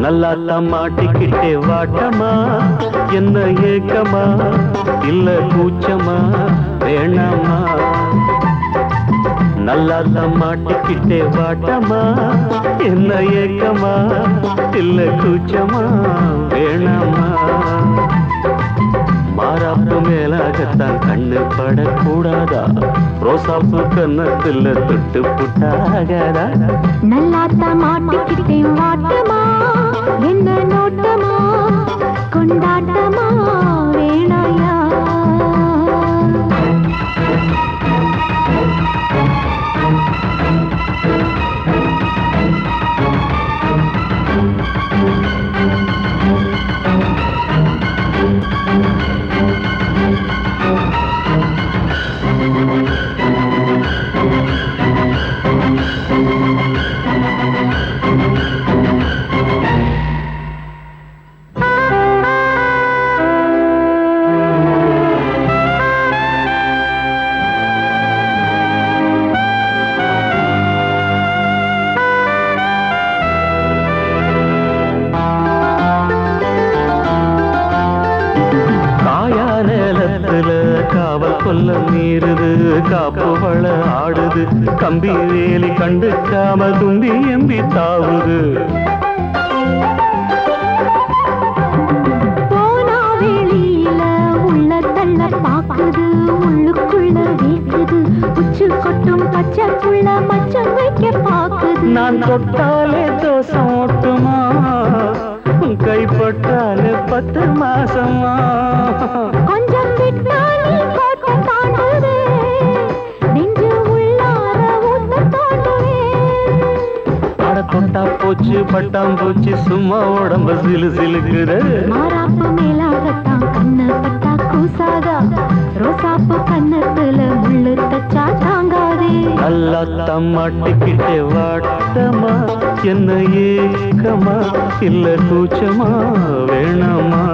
நல்லா மாட்டிக்கிட்டே வாட்டமா, என்ன ஏக்கமா இல்ல கூச்சமா வேணாமா? நல்லா மாட்டிக்கிட்டே வாட்டமா, என்ன ஏக்கமா இல்ல கூச்சமா வேணாமா? மாறாப்பு மேலாகத்தான் கண்ணு படக்கூடாதா, ரோசாப்பு கன்னத்துல தொட்டு புட்டாகாதா? நல்லாத்தா மாட்டிக்கிட்டே வாட்டமா, என்ன நோட்டமா கொண்டாட்டமா வேணாயா? மீறுது காப்பு வள ஆடுது, கம்பி வேலி கண்டுக்காம தும்பி எம்பி தாவுது. போனா வெளியில உள்ள தள்ள பாக்குது, உள்ளுக்குள்ள வீக்குது, உச்சு கொட்டும் பச்சை புள்ள மச்சம் வைக்க பாக்குது. நான் தொட்டாலே தோசம் ஓட்டுமா, கைப்பட்டாலே 10 மாசமா? கொஞ்சம் விட்டாலே கோட்டம் தாண்டுதே, நெஞ்சு உள்ளார ஊத்த தோண்டுவே. அட தொட்டா போச்சு பட்டாம் போச்சு, சும்மா உடம்பு சிலு சிலுக்குது. மாறாப்பு மேலாகத்தான் கண்ணு பட்டா கூசாதா, ரோசாப்பு கண்ணத்துல முள்ளு தச்சா தாங்காதே. நல்லா தம்மாட்டிக்கிட்டே வாட்டமா, என்ன ஏக்கமா இல்ல கூச்சமா வேணாமா?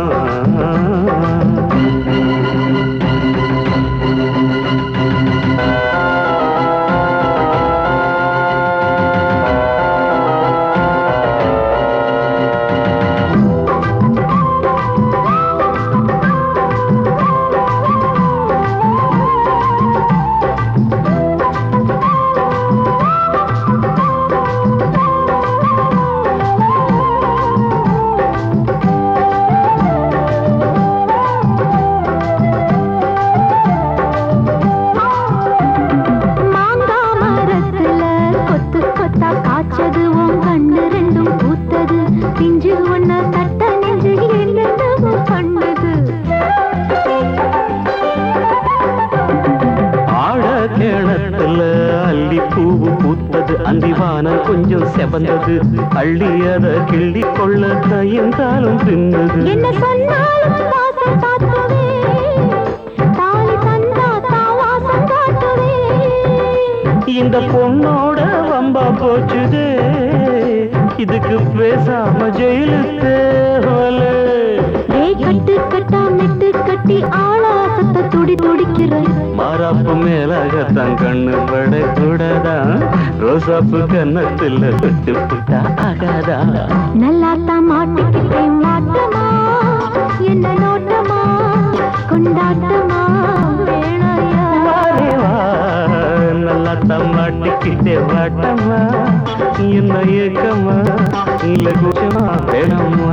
அந்திவானம் கொஞ்சம் செவந்தது, அள்ளியத கிள்ளி கொள்ள கையங்காலம் தின்னது. என்ன சொன்னாலும் வாசம் காட்டுவே, தாலி தந்தா தாவாசம் காட்டுவே. இந்த பொண்ணோட வம்பா போச்சுதே, இதுக்கு பேசாம ஜெயிலுக்கு கட்டு கட்டா மெட்டு கட்டி ஆளாசத்தை துடி துடிக்கிற. மாறாப்பு மேலாகத்தான் கண்ணு படக்கூடாதா, ரோசாப்பு கன்னத்துல தொட்டு புட்டா ஆகாதா? நல்லாத்தான் மாட்டிக்கிட்டே மாட்டமா, என்ன நோட்டமா கொண்டாட்டமா வேணாயா? நல்லாத்தான் மாட்டிக்கிட்டே வாட்டமா, என்ன ஏக்கமா இல்ல கூச்சமா வேணாமா?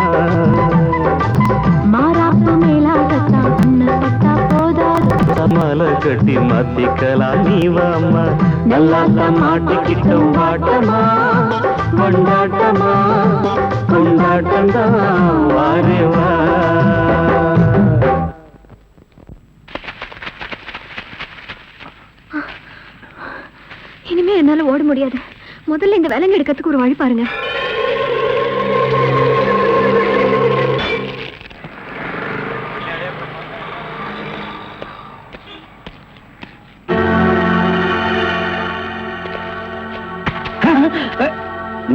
மாறாப்பு மேலாகத்தான் கண்ணு பட்டா போதாது, மலை கட்டி மாத்திக்கலாம் நீ வாமா. நல்லாத்தான் மாட்டிக்கிட்ட வாட்டமா, கொண்டாட்டமா கொண்டாட்டம்தான் வாரே வா. இனிமே என்னால ஓட முடியாது. முதல்ல இந்த விலங்கு எடுக்கிறதுக்கு ஒரு வழி பாருங்க.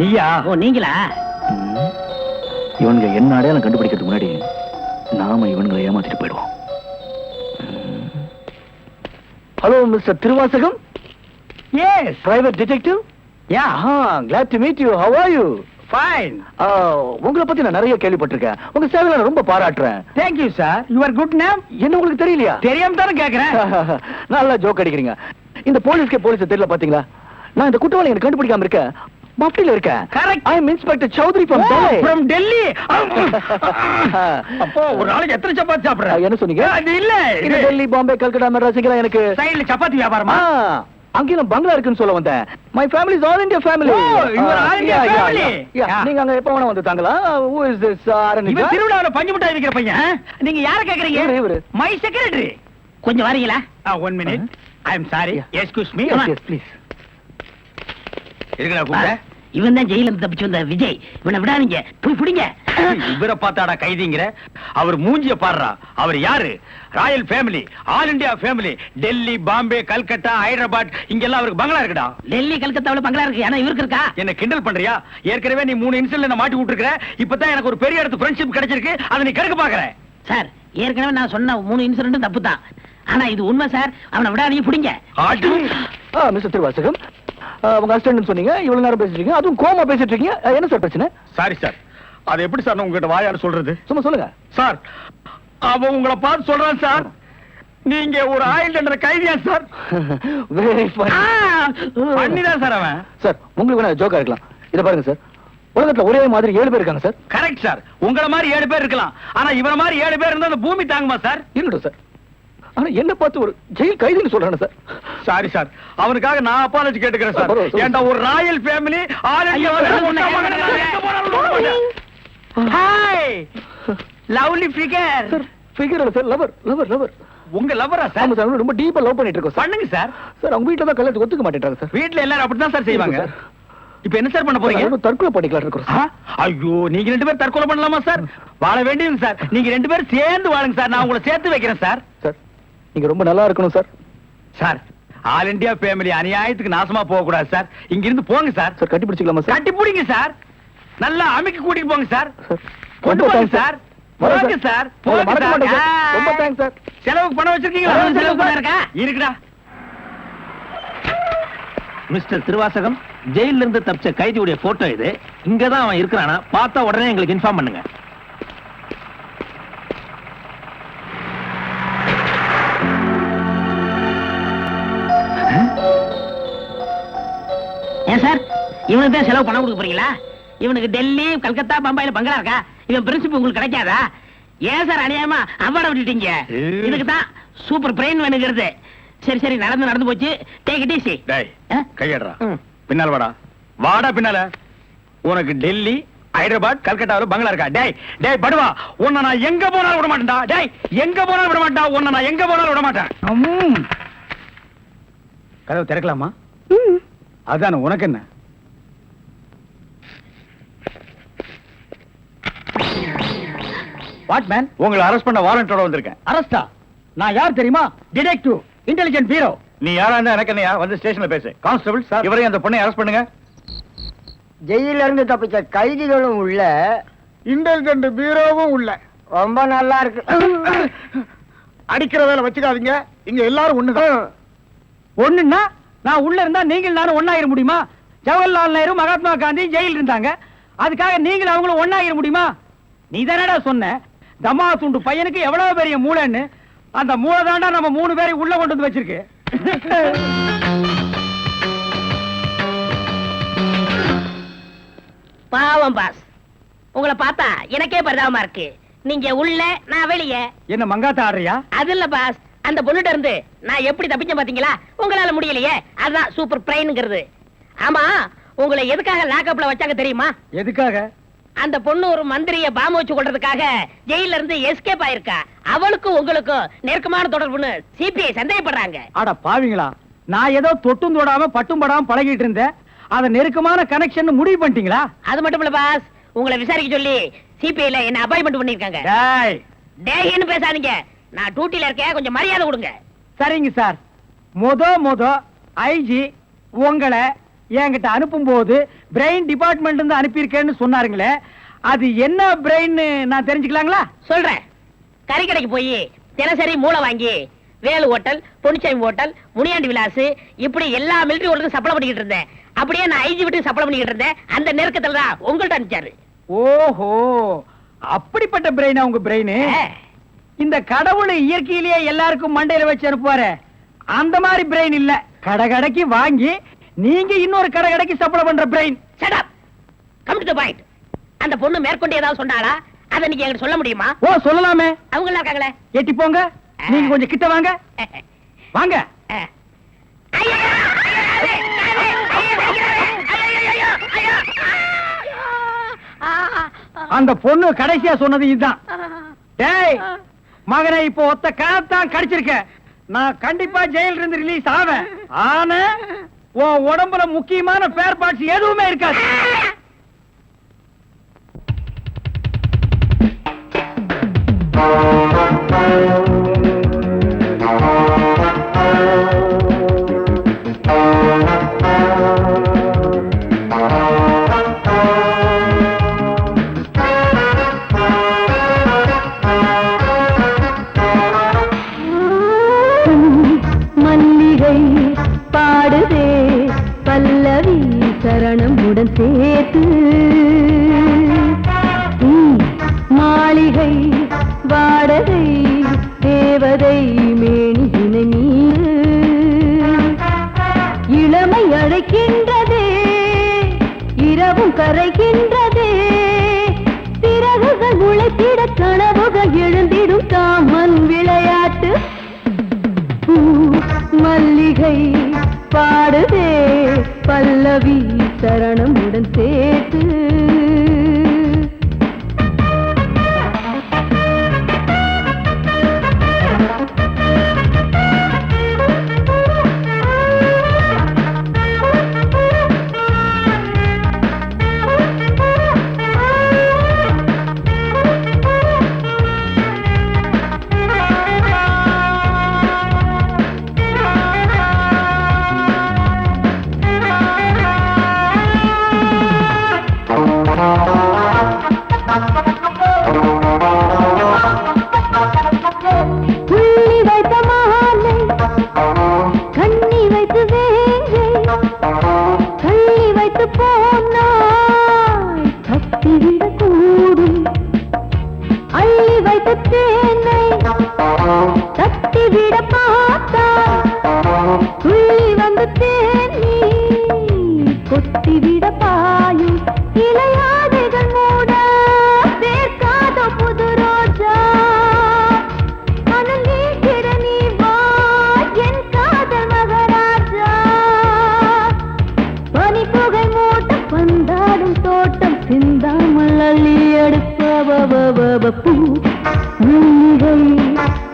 நீயா? ஓ நீங்களா? இவனுங்க என்ன அடையாளம் கண்டுபிடிக்கிறதுக்கு முன்னாடி நாம இவனுங்களை ஏமாத்திட்டு போயிடுவோம். Hello mister Thiruvasagam. Yes, Private detective? yeah. Glad to meet you. How are you? Fine. உங்களை பத்தி நான் நிறைய கேள்விப்பட்டிருக்கேன். உங்க சேவையில நான் ரொம்ப பாராட்டுறேன். Thank you sir. Your good name? என்ன உங்களுக்கு தெரியலையா? தெரியாம தானே கேக்குறேன். நல்லா ஜோக் அடிக்கிறீங்க. இந்த போலீஸ்க்கு போலீஸ் தெரியல பாத்தீங்களா? நான் இந்த குற்றவாளி எனக்கு கண்டுபிடிக்காம இருக்கேன். மப்டில இருக்கேன். Correct. I am Inspector Chowdhury from Delhi. From Delhi. அப்போ ஒரு நாளைக்கு எத்தனை சப்பாத்தி சாப்பிடுற? என்ன சொன்னீங்க? அது இல்ல. இந்த டெல்லி, பாம்பே, கல்கட்டா, மெட்ராஸ் இங்கலாம் எனக்கு சைடுல சப்பாத்தி வியாபாரமா? அங்கேயும் பங்களா இருக்குன்னு சொல்ல வந்தேன். My family is all India family. you are all India family. நீங்க அங்க எப்ப வேணா வந்து தாங்களா? Who is this? இவன் திருவிழாவுல பஞ்சு மிட்டாய் விக்கிற பையன். நீங்க யார கேக்குறீங்க? இவரு. My secretary. கொஞ்சம் வரீங்களா? 1 minute. I am sorry. Excuse me. Yes, please. இருக்கடா கூப்பிட்ட. இவன் தான் ஜெயில இருந்து தப்பிச்சு வந்த விஜய். இவனை விடாதீங்க, போய் பிடிங்க. இவரை பார்த்தாடா கைதிங்கிற? அவர் மூஞ்சிய பாடுறா. அவர் யாரு? Royal family, all India family. Delhi, Bombay, Calcutta, Hyderabad இங்கெல்லாம் அவருக்கு பங்களா இருக்குடா. டெல்லி கல்கத்தாவுல பங்களா இருக்கு, ஆனா இவருக்கு இருக்கா? என்ன கிண்டல் பண்றியா? ஏற்கனவே நீ 3 இன்சிடென்ட்ல என்ன மாட்டி விட்டுருக்க. இப்பதான் எனக்கு ஒரு பெரிய இடத்து ஃப்ரெண்ட்ஷிப் கிடைச்சிருக்கு. அதை நீ கெடுக்க பாக்குற. சார், ஏற்கனவே நான் சொன்ன 3 இன்சிடென்ட் தப்பு தான். ஆனா இது உண்மை சார். அவனை விடாதீங்க, பிடிங்க. மிஸ்டர் திருவாசகம், உங்க அசிஸ்டன்ட் சொன்னீங்க, இவ்வளவு நேரம் பேசிட்டு இருக்கீங்க, அதுவும் கோமா பேசிட்டு இருக்கீங்க. என்ன சார் பிரச்சனை? Sorry sir. அது எப்படி சார் உங்ககிட்ட வாயால சொல்றது? சும்மா சொல்லுங்க சார். அவன் உங்களை பார்த்து சொல்றான் சார். நீங்க ஒரு ஆயில் தண்டனை கைதியா சார்? Very fun. பண்ணிதான் சார் அவன். சார், உங்களுக்கு வேணா ஜோக்கா இருக்கலாம். இத பாருங்க சார், உலகத்துல ஒரே மாதிரி 7 பேர் இருக்காங்க சார். Correct sir. உங்கள மாதிரி 7 பேர் இருக்கலாம். ஆனா இவர மாதிரி 7 பேர் இருந்தா அந்த பூமி தாங்குமா சார்? இருக்கட்டும் சார். ஆனா என்ன பார்த்து ஒரு ஜெயில் கைதின்னு சொல்றானே சார். Sorry sir. அவனுக்காக நான் அப்பாலஜி கேட்டுக்கிறேன் சார். பரவாயில்ல. ஏண்டா ஒரு Royal family all India hi lovely figure. Sir, figure இல்ல சார், லவர் லவர் லவர். உங்க லவரா சார்? ஆமா சார், ரொம்ப டீப்பா லவ் பண்ணிட்டு இருக்கோம் சார். பண்ணுங்க சார். சார், அவங்க வீட்ல தான் கல்யாணத்துக்கு ஒத்துக்க மாட்டேன்றாங்க சார். வீட்ல எல்லாரும் அப்படிதான் சார் செய்வாங்க. சார், இப்போ என்ன சார் பண்ண போறீங்க? நம்ம தற்கொலை பண்ணிக்கலாம் இருக்கோம் சார். ஐயோ, நீங்க 2 பேரும் தற்கொலை பண்ணலாமா சார்? வாழ வேண்டியது சார். நீங்க 2 பேரும் சேர்ந்து வாழுங்க சார். நான் உங்களை சேர்த்து வைக்கிறேன் சார். சார், நீங்க ரொம்ப நல்லா இருக்கணும் sir. Sir, all India family அநியாயத்துக்கு நாசமா போக கூடாது சார். இங்க இருந்து போங்க சார். சார், கட்டி பிடிச்சிக்கலாமா சார்? கட்டி பிடிங்க சார். நல்லா அமுக்கி கூட்டிட்டு போங்க சார். சார், கொண்டு ரொம்ப போங்க thanks சார். வரேன் போங்க சார். சார். உங்களை போங்க மறக்க சார். மாட்டேன் சார். ரொம்ப தேங்க்ஸ் சார். செலவுக்கு பணம் வச்சிருக்கீங்களா? செலவு பணம் இருக்கா? இருக்குடா. மிஸ்டர் திருவாசகம், ஜெயில இருந்து தப்பிச்ச கைதியுடைய போட்டோ இது. இங்கதான் அவன் இருக்கிறானா பார்த்தா உடனே எங்களுக்கு இன்ஃபார்ம் பண்ணுங்க. ஏன் சார், இவனுக்கு தான் செலவு பணம் கொடுக்க போறீங்களா? இவனுக்கு டெல்லி, கல்கத்தா, பம்பாயில பங்களா இருக்கா? இவன் பிரின்சிபல் உங்களுக்கு கிடைக்காதா? ஏன் சார் அநியாயமா அவார்ட விட்டுட்டீங்க? இதுக்கு தான் சூப்பர் பிரெயின் வேணுங்கிறது. சரி சரி, நடந்து போச்சு. Take it easy. டேய், கையடறா. பின்னால வாடா. வாடா பின்னால. உனக்கு டெல்லி, ஹைதராபாத், கல்கட்டாவுல பங்களா இருக்கா? டேய் டேய் படுவா, உன்னை நான் எங்க போனாலும் விட மாட்டேன்டா. டேய், எங்க போனாலும் விட மாட்டேன்டா. உன்னை நான் எங்க போனாலும் விட மாட்டேன். கதவு திறக்கலாமா? அதான, உனக்கு என்ன? What man? உங்களை அரெஸ்ட் பண்ண வாரண்டோட வந்திருக்கேன். அரஸ்டா? நான் யார் தெரியுமா? Detective, intelligent bureau. நீ யாரா இருந்தா எனக்கு என்னையா? வந்து ஸ்டேஷன்ல பேசு. கான்ஸ்டபிள் சார், இவரையும் அந்த பொண்ணை அரெஸ்ட் பண்ணுங்க. ஜெயில இருந்து தப்பிச்ச கைதிகளும் உள்ள, இன்டெலிஜென்ட் பீரோவும் உள்ள. ரொம்ப நல்லா இருக்கு. அடிக்கிற வேலை வச்சுக்காதீங்க. இங்க எல்லாரும் ஒண்ணுதான். ஒண்ணுன்னா நான் உள்ள இருந்தா நீங்கள் நானும் ஒண்ணாயிர முடியுமா? ஜவஹர்லால் நேரு, மகாத்மா காந்தி ஜெயில இருந்தாங்க. அதுக்காக நீங்களும் அவங்களும் ஒண்ணாயிர முடியுமா? நீ தானடா சொன்ன தமா துண்டு பையனுக்கு எவ்வளவு பெரிய மூளைன்னு. அந்த மூளை தாண்டா நம்ம 3 பேரை உள்ள கொண்டு வந்து வச்சிருக்கு. பாவம் பாஸ், உங்களை பார்த்தா எனக்கே பரிதாபமா இருக்கு. நீங்க உள்ள, நான் வெளியே. என்ன மங்காத்த ஆடுறியா? அது இல்ல பாஸ், அந்த பொண்ணுட்ட இருந்து நான் எப்படி தப்பிச்சேன் பாத்தீங்களா? உங்களால முடியலையே, அதான் சூப்பர் பிரெயின்ங்கிறது. ஆமா, உங்களை எதுக்காக லாக்அப்ல வச்சாங்க தெரியுமா? எதுக்காக? அந்த பொண்ணு ஒரு மந்திரிய பாம்பு வச்சு கொள்றதுக்காக ஜெயில இருந்து எஸ்கேப் ஆயிருக்கா. அவளுக்கும் உங்களுக்கும் நெருக்கமான தொடர்புன்னு சிபிஐ சந்தேகப்படுறாங்க. அட பாவிங்களா, நான் ஏதோ தொட்டும் தொடாம பட்டும் படாம பழகிட்டு இருந்தேன். அத நெருக்கமான கனெக்ஷன் முடிவு பண்ணிட்டீங்களா? அது மட்டும் இல்ல பாஸ், உங்களை விசாரிக்க சொல்லி சிபிஐல என்ன அப்பாயின்மெண்ட் பண்ணிருக்காங்க. டேய், டேய்னு பேசாதீங்க, நான் டியூட்டில இருக்கேன், கொஞ்சம் மரியாதை கொடுங்க. சரிங்க சார். மொத ஐஜி உங்களை என்கிட்ட அனுப்பும் போது பிரெயின் டிபார்ட்மெண்ட் இருந்து அனுப்பியிருக்கேன்னு சொன்னாருங்களே, அது என்ன பிரெயின் நான் தெரிஞ்சுக்கலாங்களா? சொல்றேன். கறிக்கடைக்கு போய் தினசரி மூளை வாங்கி வேலு ஹோட்டல், பொன்னிச்சாமி ஹோட்டல், முனியாண்டி விலாஸ், இப்படி எல்லா மிலிட்டரி ஹோட்டலுக்கும் சப்ளை பண்ணிக்கிட்டு இருந்தேன். அப்படியே நான் ஐஜி விட்டு சப்ளை பண்ணிக்கிட்டு இருந்தேன். அந்த நெருக்கத்துல தான் உங்கள்ட்ட அனுப்பிச்சாரு. ஓஹோ, அப்படிப்பட்ட பிரெயினா உங்க பிரெயின்? இந்த கடவுள் இயற்கையிலேயே எல்லாருக்கும் மண்டையில வச்சு அனுப்புவாரு, அந்த மாதிரி பிரெயின் இல்ல. கடகடைக்கு வாங்கி நீங்க இன்னொரு கடகடைக்கு சப்ளை பண்ற brain. Shut up, come to the point. அந்த பொண்ணு மேற்கொண்டு ஏதாவது சொன்னாளா? அதை நீங்க என்கிட்ட சொல்ல முடியுமா? ஓ, சொல்லலாமே. அவங்க எல்லாம் இருக்காங்களே. எட்டி போங்க, நீங்க கொஞ்சம் கிட்ட வாங்க. வாங்க. அந்த பொண்ணு கடைசியா சொன்னது இதுதான். டேய் மகனை, இப்போ ஒத்த காத்தான் கடிச்சிருக்க. நான் கண்டிப்பா ஜெயில இருந்து ரிலீஸ் ஆவேன். ஆனா உன் உடம்புல முக்கியமான ஸ்பேர் பார்ட்ஸ் எதுவுமே இருக்காது. மல்லிகை பாடுதே பல்லவி சரணமுடன் சேர்த்து, மாளிகை வாடகை தேவதை மேனியினை நீ, இளமை அழைக்கின்றதே இரவும் கரைகின்றதே, சிறகுகள் முளைத்திட கனவுகள் எழுந்திடும் காமன் விளையாட்டு. மல்லிகை பாடுதே பல்லவி சரணமுடன் சேர்த்து.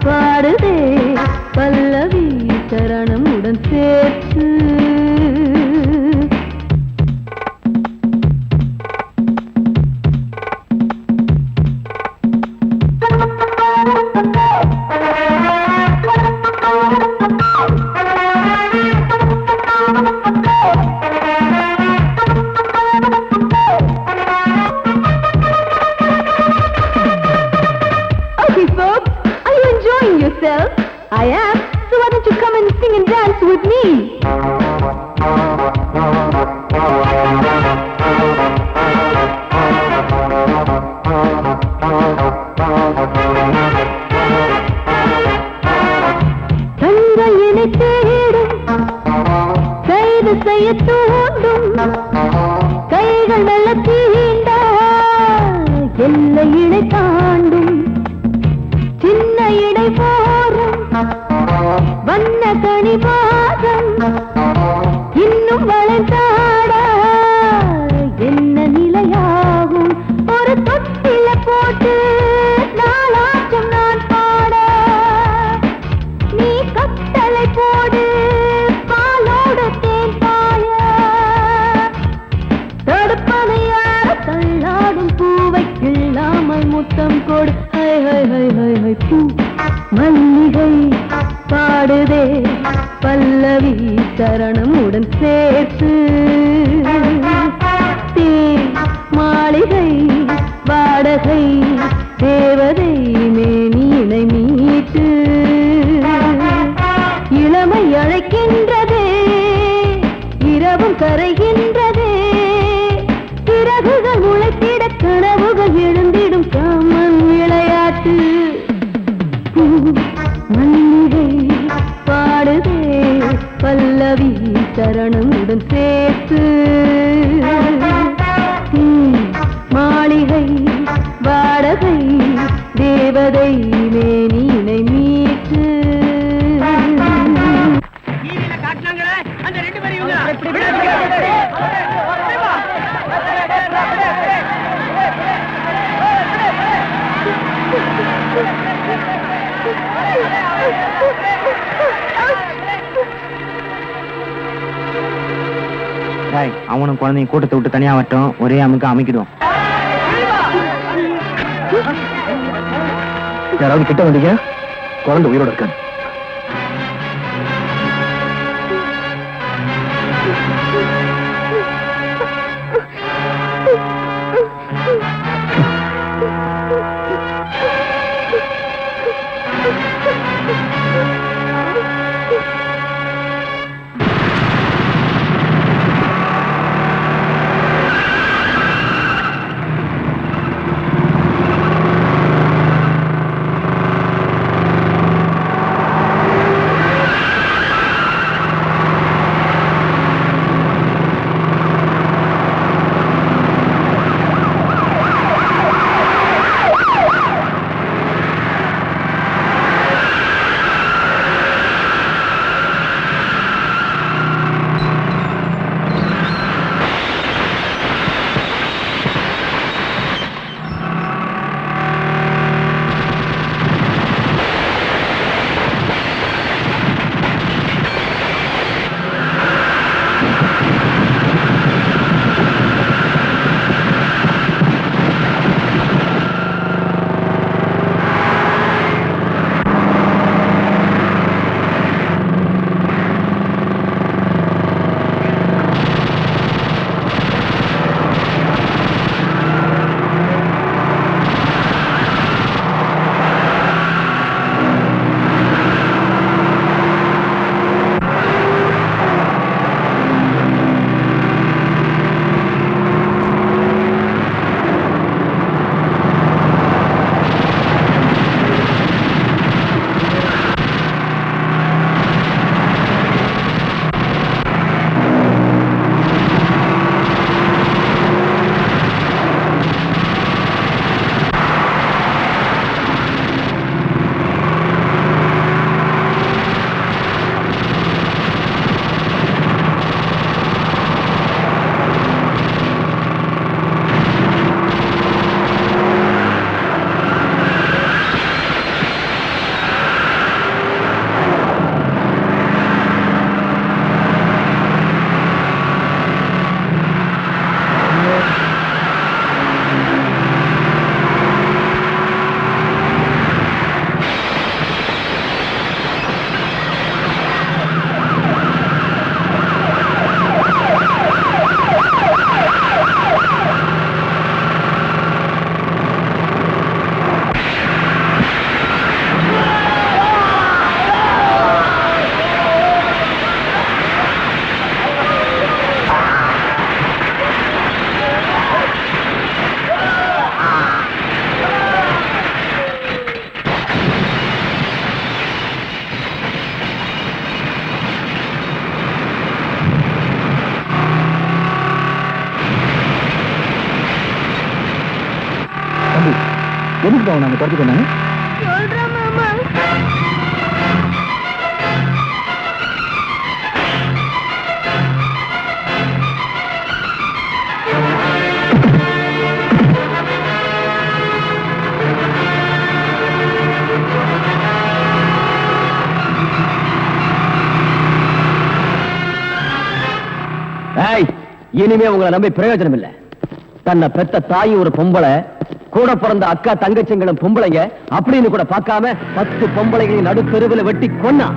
பாடுதே பல்லவி சரணமுடன் சேர்த்து. I am, so why don't you come and sing and dance with me? தங்கையினை தேடும் கைது செய்ய தூண்டும் கைகள் நல்ல தீண்ட எல்லை இணை தாண்டும் சின்ன இடை போரும் வண்ண கனிவாதம் இன்னும் வளைந்தாட என்ன நிலையாகும் ஒரு தொட்டில போட்டு நாளாச்சும் நான் பாட நீ கட்டளை போடு பாலோடு தேன் பாய தடுப்பதை யார தள்ளாடும் பூவை கிள்ளாமல் முத்தம் கொடு high high high high high பூ மல்லிகை பாடுதே பல்லவி சரணமுடன் சேர்த்து மாளிகை வாடகை தேவதை மேனியினை மீட்டு இளமை அழைக்கின்றதே இரவும் கரைகின்ற டேய் அவனும் குழந்தைங்க கூட்டத்தை விட்டு தனியா வரட்டும், ஒரே அமுக்கு அமைக்கிடுவோம். யாராவது கிட்ட வந்தீங்க? குழந்தை உயிரோட இருக்காங்க. எதுக்கு நாங்க துரத்தி பண்ணாங்க? சொல்றேன் மாமா. இனிமே உங்களை நம்பி பிரயோஜனம் இல்ல. தன்னை பெத்த தாய் ஒரு பொம்பளை, கூட பிறந்த அக்கா தங்கச்சிங்களும் பொம்பளைங்க அப்படின்னு கூட பார்க்காம 10 பொம்பளைகளின் நடுத்தெருவில் வெட்டி கொன்னா.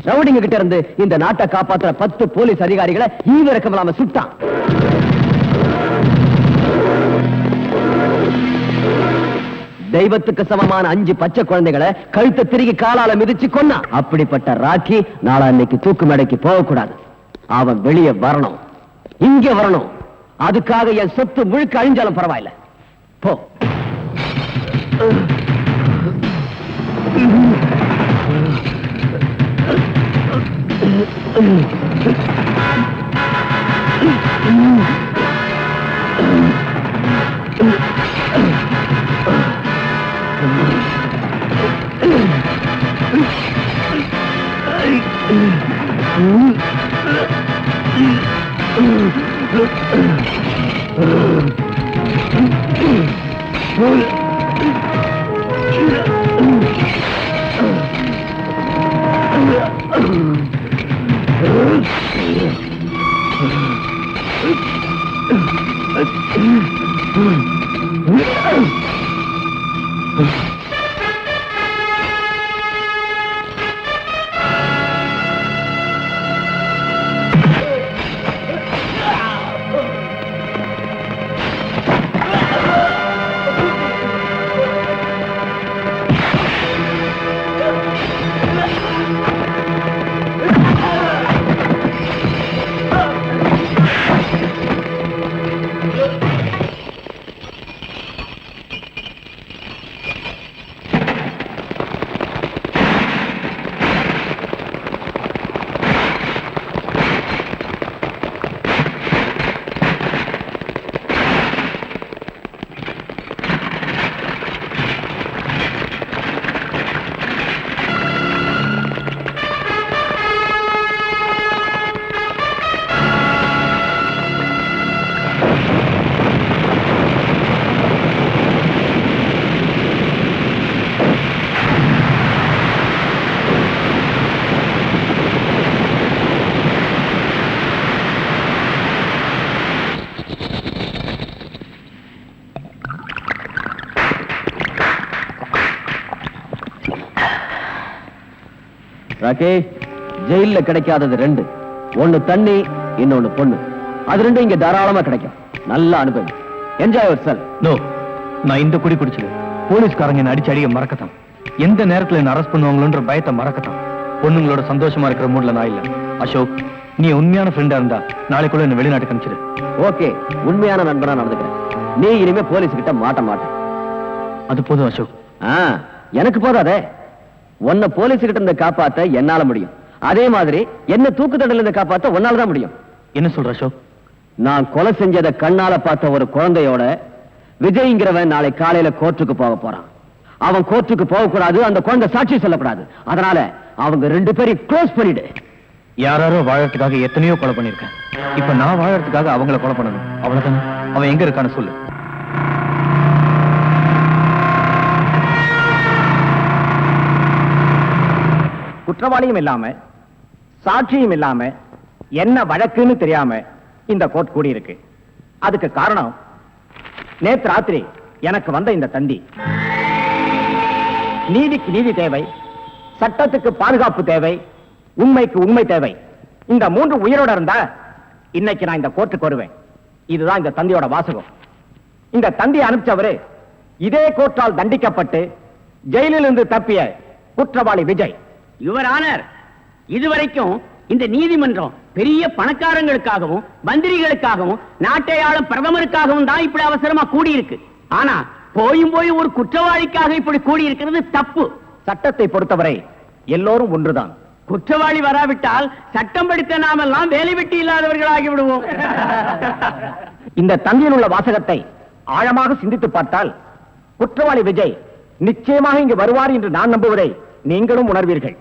ரவுடிங்க கிட்ட இருந்து இந்த நாட்டை காப்பாற்றுற 10 போலீஸ் அதிகாரிகளை ஈவிரக்கம் இல்லாம சுட்டான். தெய்வத்துக்கு சமமான 5 பச்சை குழந்தைகளை கழுத்தை திருகி காலால மிதிச்சு கொன்னா. அப்படிப்பட்ட ராக்கி நாளா இன்னைக்கு தூக்கு மேடைக்கு போகக்கூடாது. அவன் வெளியே வரணும், இங்க வரணும். அதுக்காக என் சொத்து முழுக்க அழிஞ்சாலும் பரவாயில்ல. போ. ராக்கே, ஜெயில கிடைக்காதது ரெண்டு. ஒண்ணு தண்ணி, இன்னொன்னு பொண்ணு. அது ரெண்டும் இங்க தாராளமா கிடைக்கும். நல்ல அனுபவம். Enjoy your self. நோ, நான் இந்த குடி குடிச்சது போலீஸ்காரங்க என்ன அடிச்சு அடிக்க மறக்கத்தான். எந்த நேரத்துல என்ன அரெஸ்ட் பண்ணுவாங்களோன்ற பயத்தை மறக்கத்தான். பொண்ணுங்களோட சந்தோஷமா இருக்கிற மூட்ல நான் இல்ல. அசோக், நீ உண்மையான ஃப்ரெண்டா இருந்தா நாளைக்குள்ள என்ன வெளிநாட்டுக்கு அனுப்பிச்சிடு. ஓகே, உண்மையான நண்பனா நடந்துக்கிறேன். நீ இனிமே போலீஸ் கிட்ட மாட்ட மாட்டேன். அது போதும் அசோக். எனக்கு போதாதே. உன்னை போலீஸ் கிட்ட இருந்து காப்பாத்த என்னால முடியும். அதே மாதிரி என்ன தூக்கு தண்டல இருந்து காப்பாத்த உன்னாலதான் முடியும். என்ன சொல்ற அசோக்? நான் கொலை செஞ்சதை கண்ணால பார்த்த ஒரு குழந்தையோட விஜய்ங்கிறவன் நாளை காலையில கோர்ட்டுக்கு போக போறான். அவன் கோர்ட்டுக்கு போக கூடாது, அந்த குழந்தை சாட்சி சொல்லக்கூடாது. அதனால அவங்க ரெண்டு பேரையும் க்ளோஸ் பண்ணிடு. யாரோ வாழறதுக்காக எத்தனையோ கொலை பண்ணிருக்கேன். இப்ப நான் வாழறதுக்காக அவங்கள கொலை பண்ணணும். அவ்வளவுதானே? அவன் எங்க இருக்கான்னு சொல்லு. குற்றவாளியும் இல்லாம சாட்சியும் இல்லாம என்ன வழக்குன்னு தெரியாம இந்த கோர்ட் கூடி இருக்கு. அதுக்கு காரணம் நேத்து ராத்திரி எனக்கு வந்த இந்த தந்தி. நீதிக்கு நீதி தேவை, சட்டத்துக்கு பாதுகாப்பு தேவை, உண்மைக்கு உண்மை தேவை. இந்த மூன்று உயிரோட இருந்தா இன்னைக்கு நான் இந்த கோர்ட்டுக்கு வருவேன். இதுதான் இந்த தந்தியோட வாசகம். இந்த தந்தி அனுப்பிச்சவரு இதே கோர்ட்டால் தண்டிக்கப்பட்டு ஜெயிலில் இருந்து தப்பிய குற்றவாளி விஜய். யுவர் ஆனர், இதுவரைக்கும் இந்த நீதிமன்றம் பெரிய பணக்காரங்களுக்காகவும் மந்திரிகளுக்காகவும் நாட்டை ஆளும் பிரதமருக்காகவும் தான் இப்படி அவசரமா கூடியிருக்கு. ஆனா போயும் போய் ஒரு குற்றவாளிக்காக இப்படி கூடியிருக்கிறது தப்பு. சட்டத்தை பொறுத்தவரை எல்லோரும் ஒன்றுதான். குற்றவாளி வராவிட்டால் சட்டம் படித்த நாமெல்லாம் வேலை வெட்டி இல்லாதவர்களாகி விடுவோம். இந்த தந்தியில் உள்ள வாசகத்தை ஆழமாக சிந்தித்து பார்த்தால் குற்றவாளி விஜய் நிச்சயமாக இங்கு வருவார் என்று நான் நம்புவதை நீங்களும் உணர்வீர்கள்.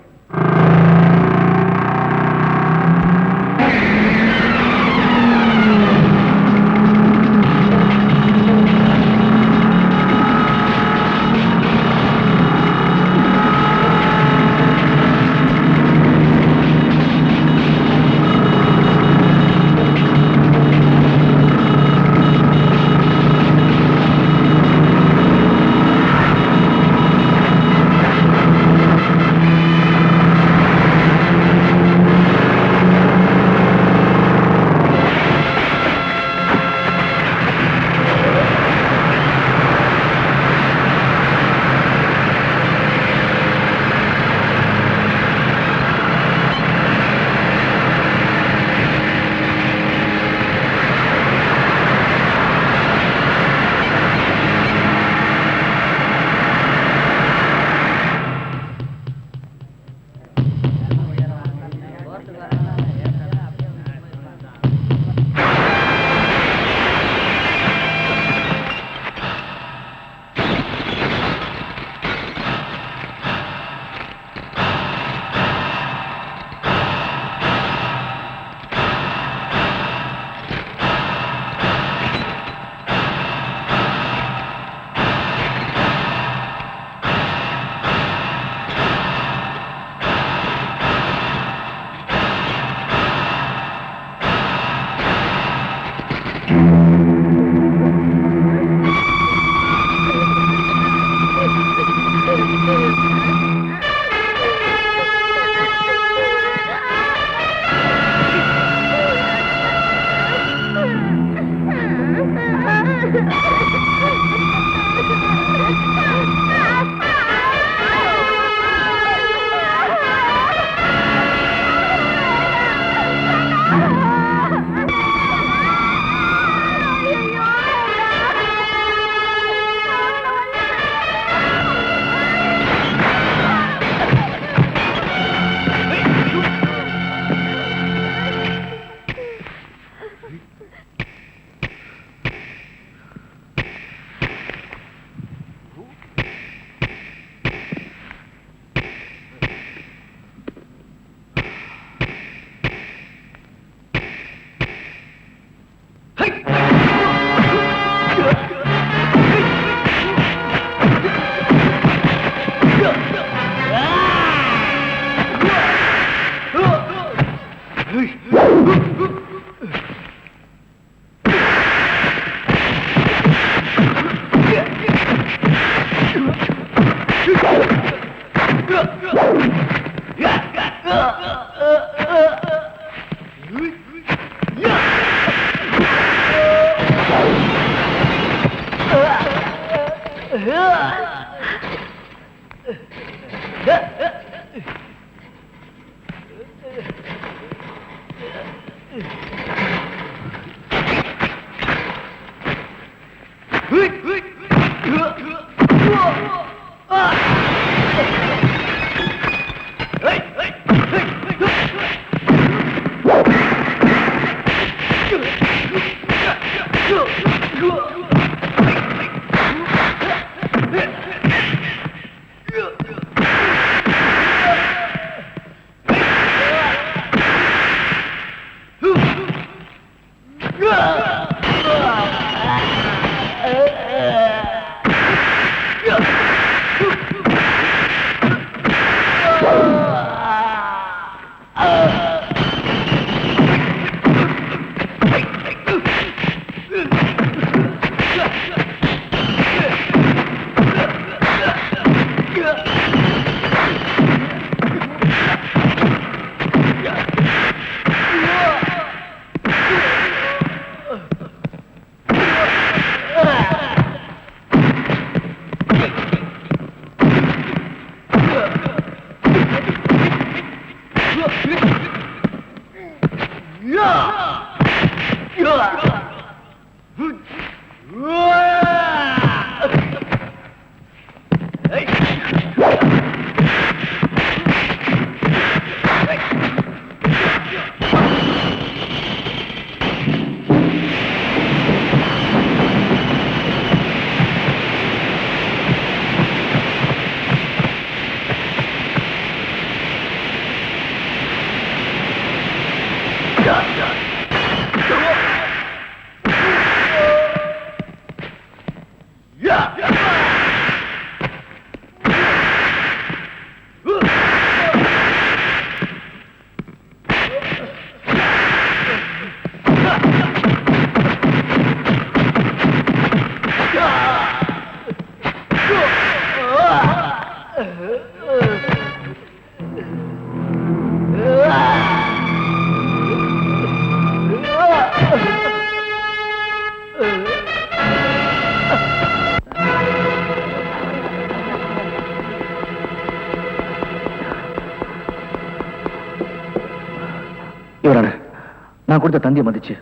நான் கொடுத்த தந்தியை மதிச்சு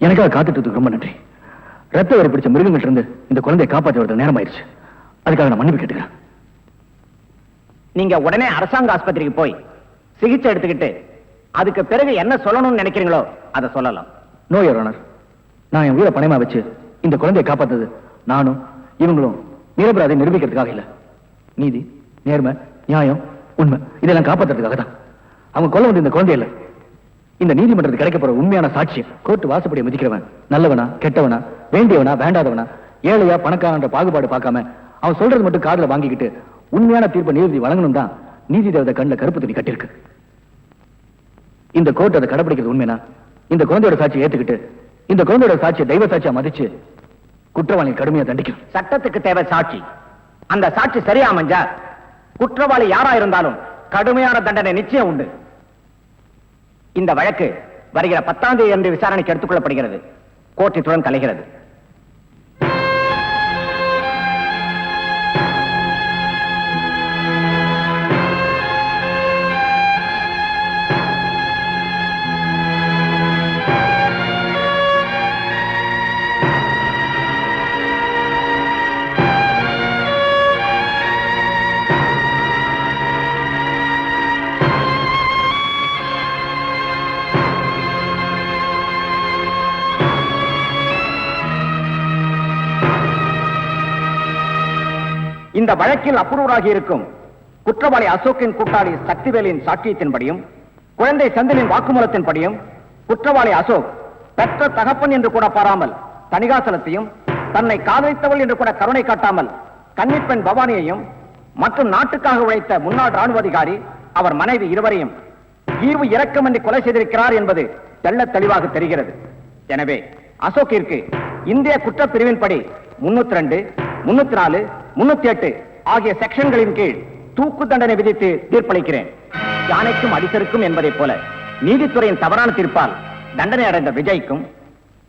எனக்காக காத்துட்டு ரொம்ப நன்றி. ரத்த வரி பிடிச்ச மிருகங்கள்ட்ட இருந்து இந்த குழந்தையை காப்பாற்ற வரது நேரம் ஆயிடுச்சு. அதுக்காக நான் மன்னிப்பு கேட்டுக்கிறேன். நீங்க உடனே அரசாங்க ஆஸ்பத்திரிக்கு போய் சிகிச்சை எடுத்துக்கிட்டு அதுக்கு பிறகு என்ன சொல்லணும்னு நினைக்கிறீங்களோ அதை சொல்லலாம். நோ யுவர் ஆனர், நான் என் உயிரை பணயமா வச்சு இந்த குழந்தையை காப்பாத்தது நானும் இவங்களும் நிரபராதை நிரூபிக்கிறதுக்காக இல்ல. நீதி, நேர்மை, நியாயம், உண்மை இதெல்லாம் காப்பாத்துறதுக்காக தான். அவங்க கொல்ல வந்து இந்த குழந்தை இல்ல, இந்த நீதிமன்றத்துக்கு கிடைக்க போற உண்மையான சாட்சியம். கோர்ட்டு வாசப்படியை மதிக்கிறவன் நல்லவனா கெட்டவனா, வேண்டியவனா வேண்டாதவனா, ஏழையா பணக்காரன்ற பாகுபாடு பார்க்காம அவன் சொல்றது மட்டும் காதுல வாங்கிக்கிட்டு உண்மையான தீர்ப்பை நீதிபதி வழங்கணும் தான் நீதி தேவதை கண்ணில் கருப்பு துணி கட்டிருக்கு. இந்த கோர்ட் அதை கடைபிடிக்கிறது உண்மைனா இந்த குழந்தையோட சாட்சியை ஏத்துக்கிட்டு இந்த குழந்தையோட சாட்சியை தெய்வ சாட்சியா மதிச்சு குற்றவாளி கடுமையா தண்டிக்கும். சட்டத்துக்கு தேவை சாட்சி. அந்த சாட்சி சரியா அமைஞ்சா குற்றவாளி யாரா இருந்தாலும் கடுமையான தண்டனை நிச்சயம் உண்டு. இந்த வழக்கு வருகிற 10ஆம் தேதி அன்று விசாரணைக்கு எடுத்துக் கொள்ளப்படுகிறது. கோர்ட் இத்துடன் கலைகிறது. இந்த வழக்கில் அப்ரூவராகி இருக்கும் குற்றவாளி அசோக்கின் கூட்டாளி சக்திவேலின் சாட்சியத்தின்படியும் குழந்தை செந்திலின் வாக்குமூலத்தின்படியும் குற்றவாளி அசோக் பெற்ற தகப்பன் என்று கூட பாராமல் தணிகாசலத்தையும் தன்னை காதலித்தவள் என்று கூட கருணை காட்டாமல் கன்னிப்பெண் பவானியையும் மற்றும் நாட்டுக்காக உழைத்த முன்னாள் ராணுவ அதிகாரி அவர் மனைவி இருவரையும் ஈவு இரக்கமின்றி கொலை செய்திருக்கிறார் என்பது தெள்ளத் தெளிவாக தெரிகிறது. எனவே அசோக்கிற்கு இந்திய குற்றப்பிரிவின்படி 302, 304, 308 ஆகிய செக்ஷன்களின் கீழ் தூக்கு தண்டனை விதித்து தீர்ப்பளிக்கிறேன். யானைக்கும் அடிசருக்கும் என்பதைப் போல நீதித்துறையின் தவறான தீர்ப்பால் தண்டனை அடைந்த விஜய்க்கும்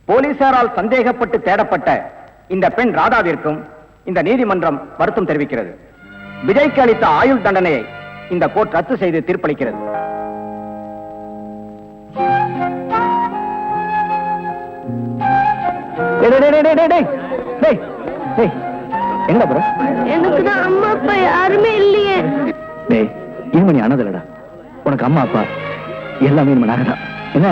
போலீசாரால் சந்தேகப்பட்டு தேடப்பட்ட இந்த பெண் ராதாவிற்கும் இந்த நீதிமன்றம் வருத்தம் தெரிவிக்கிறது. விஜய்க்கு அளித்த ஆயுள் தண்டனையை இந்த கோர்ட் ரத்து செய்து தீர்ப்பளிக்கிறது. எங்க ப்ரோ? எனக்கு தான் அம்மா அப்பா யாருமே இல்லையே. டேய் இனிமே நீ அனதலடா. உனக்கு அம்மா அப்பா எல்லாமே இனிமே நாங்க தான். என்ன?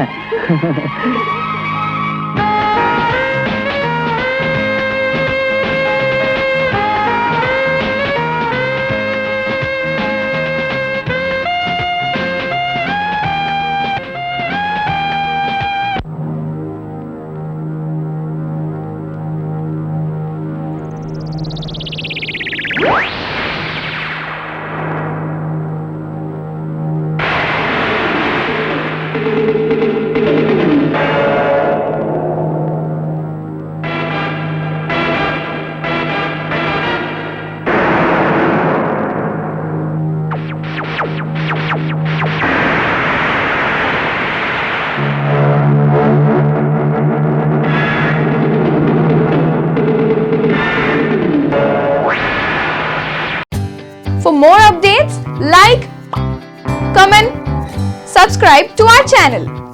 For more updates, like, comment, subscribe to our channel.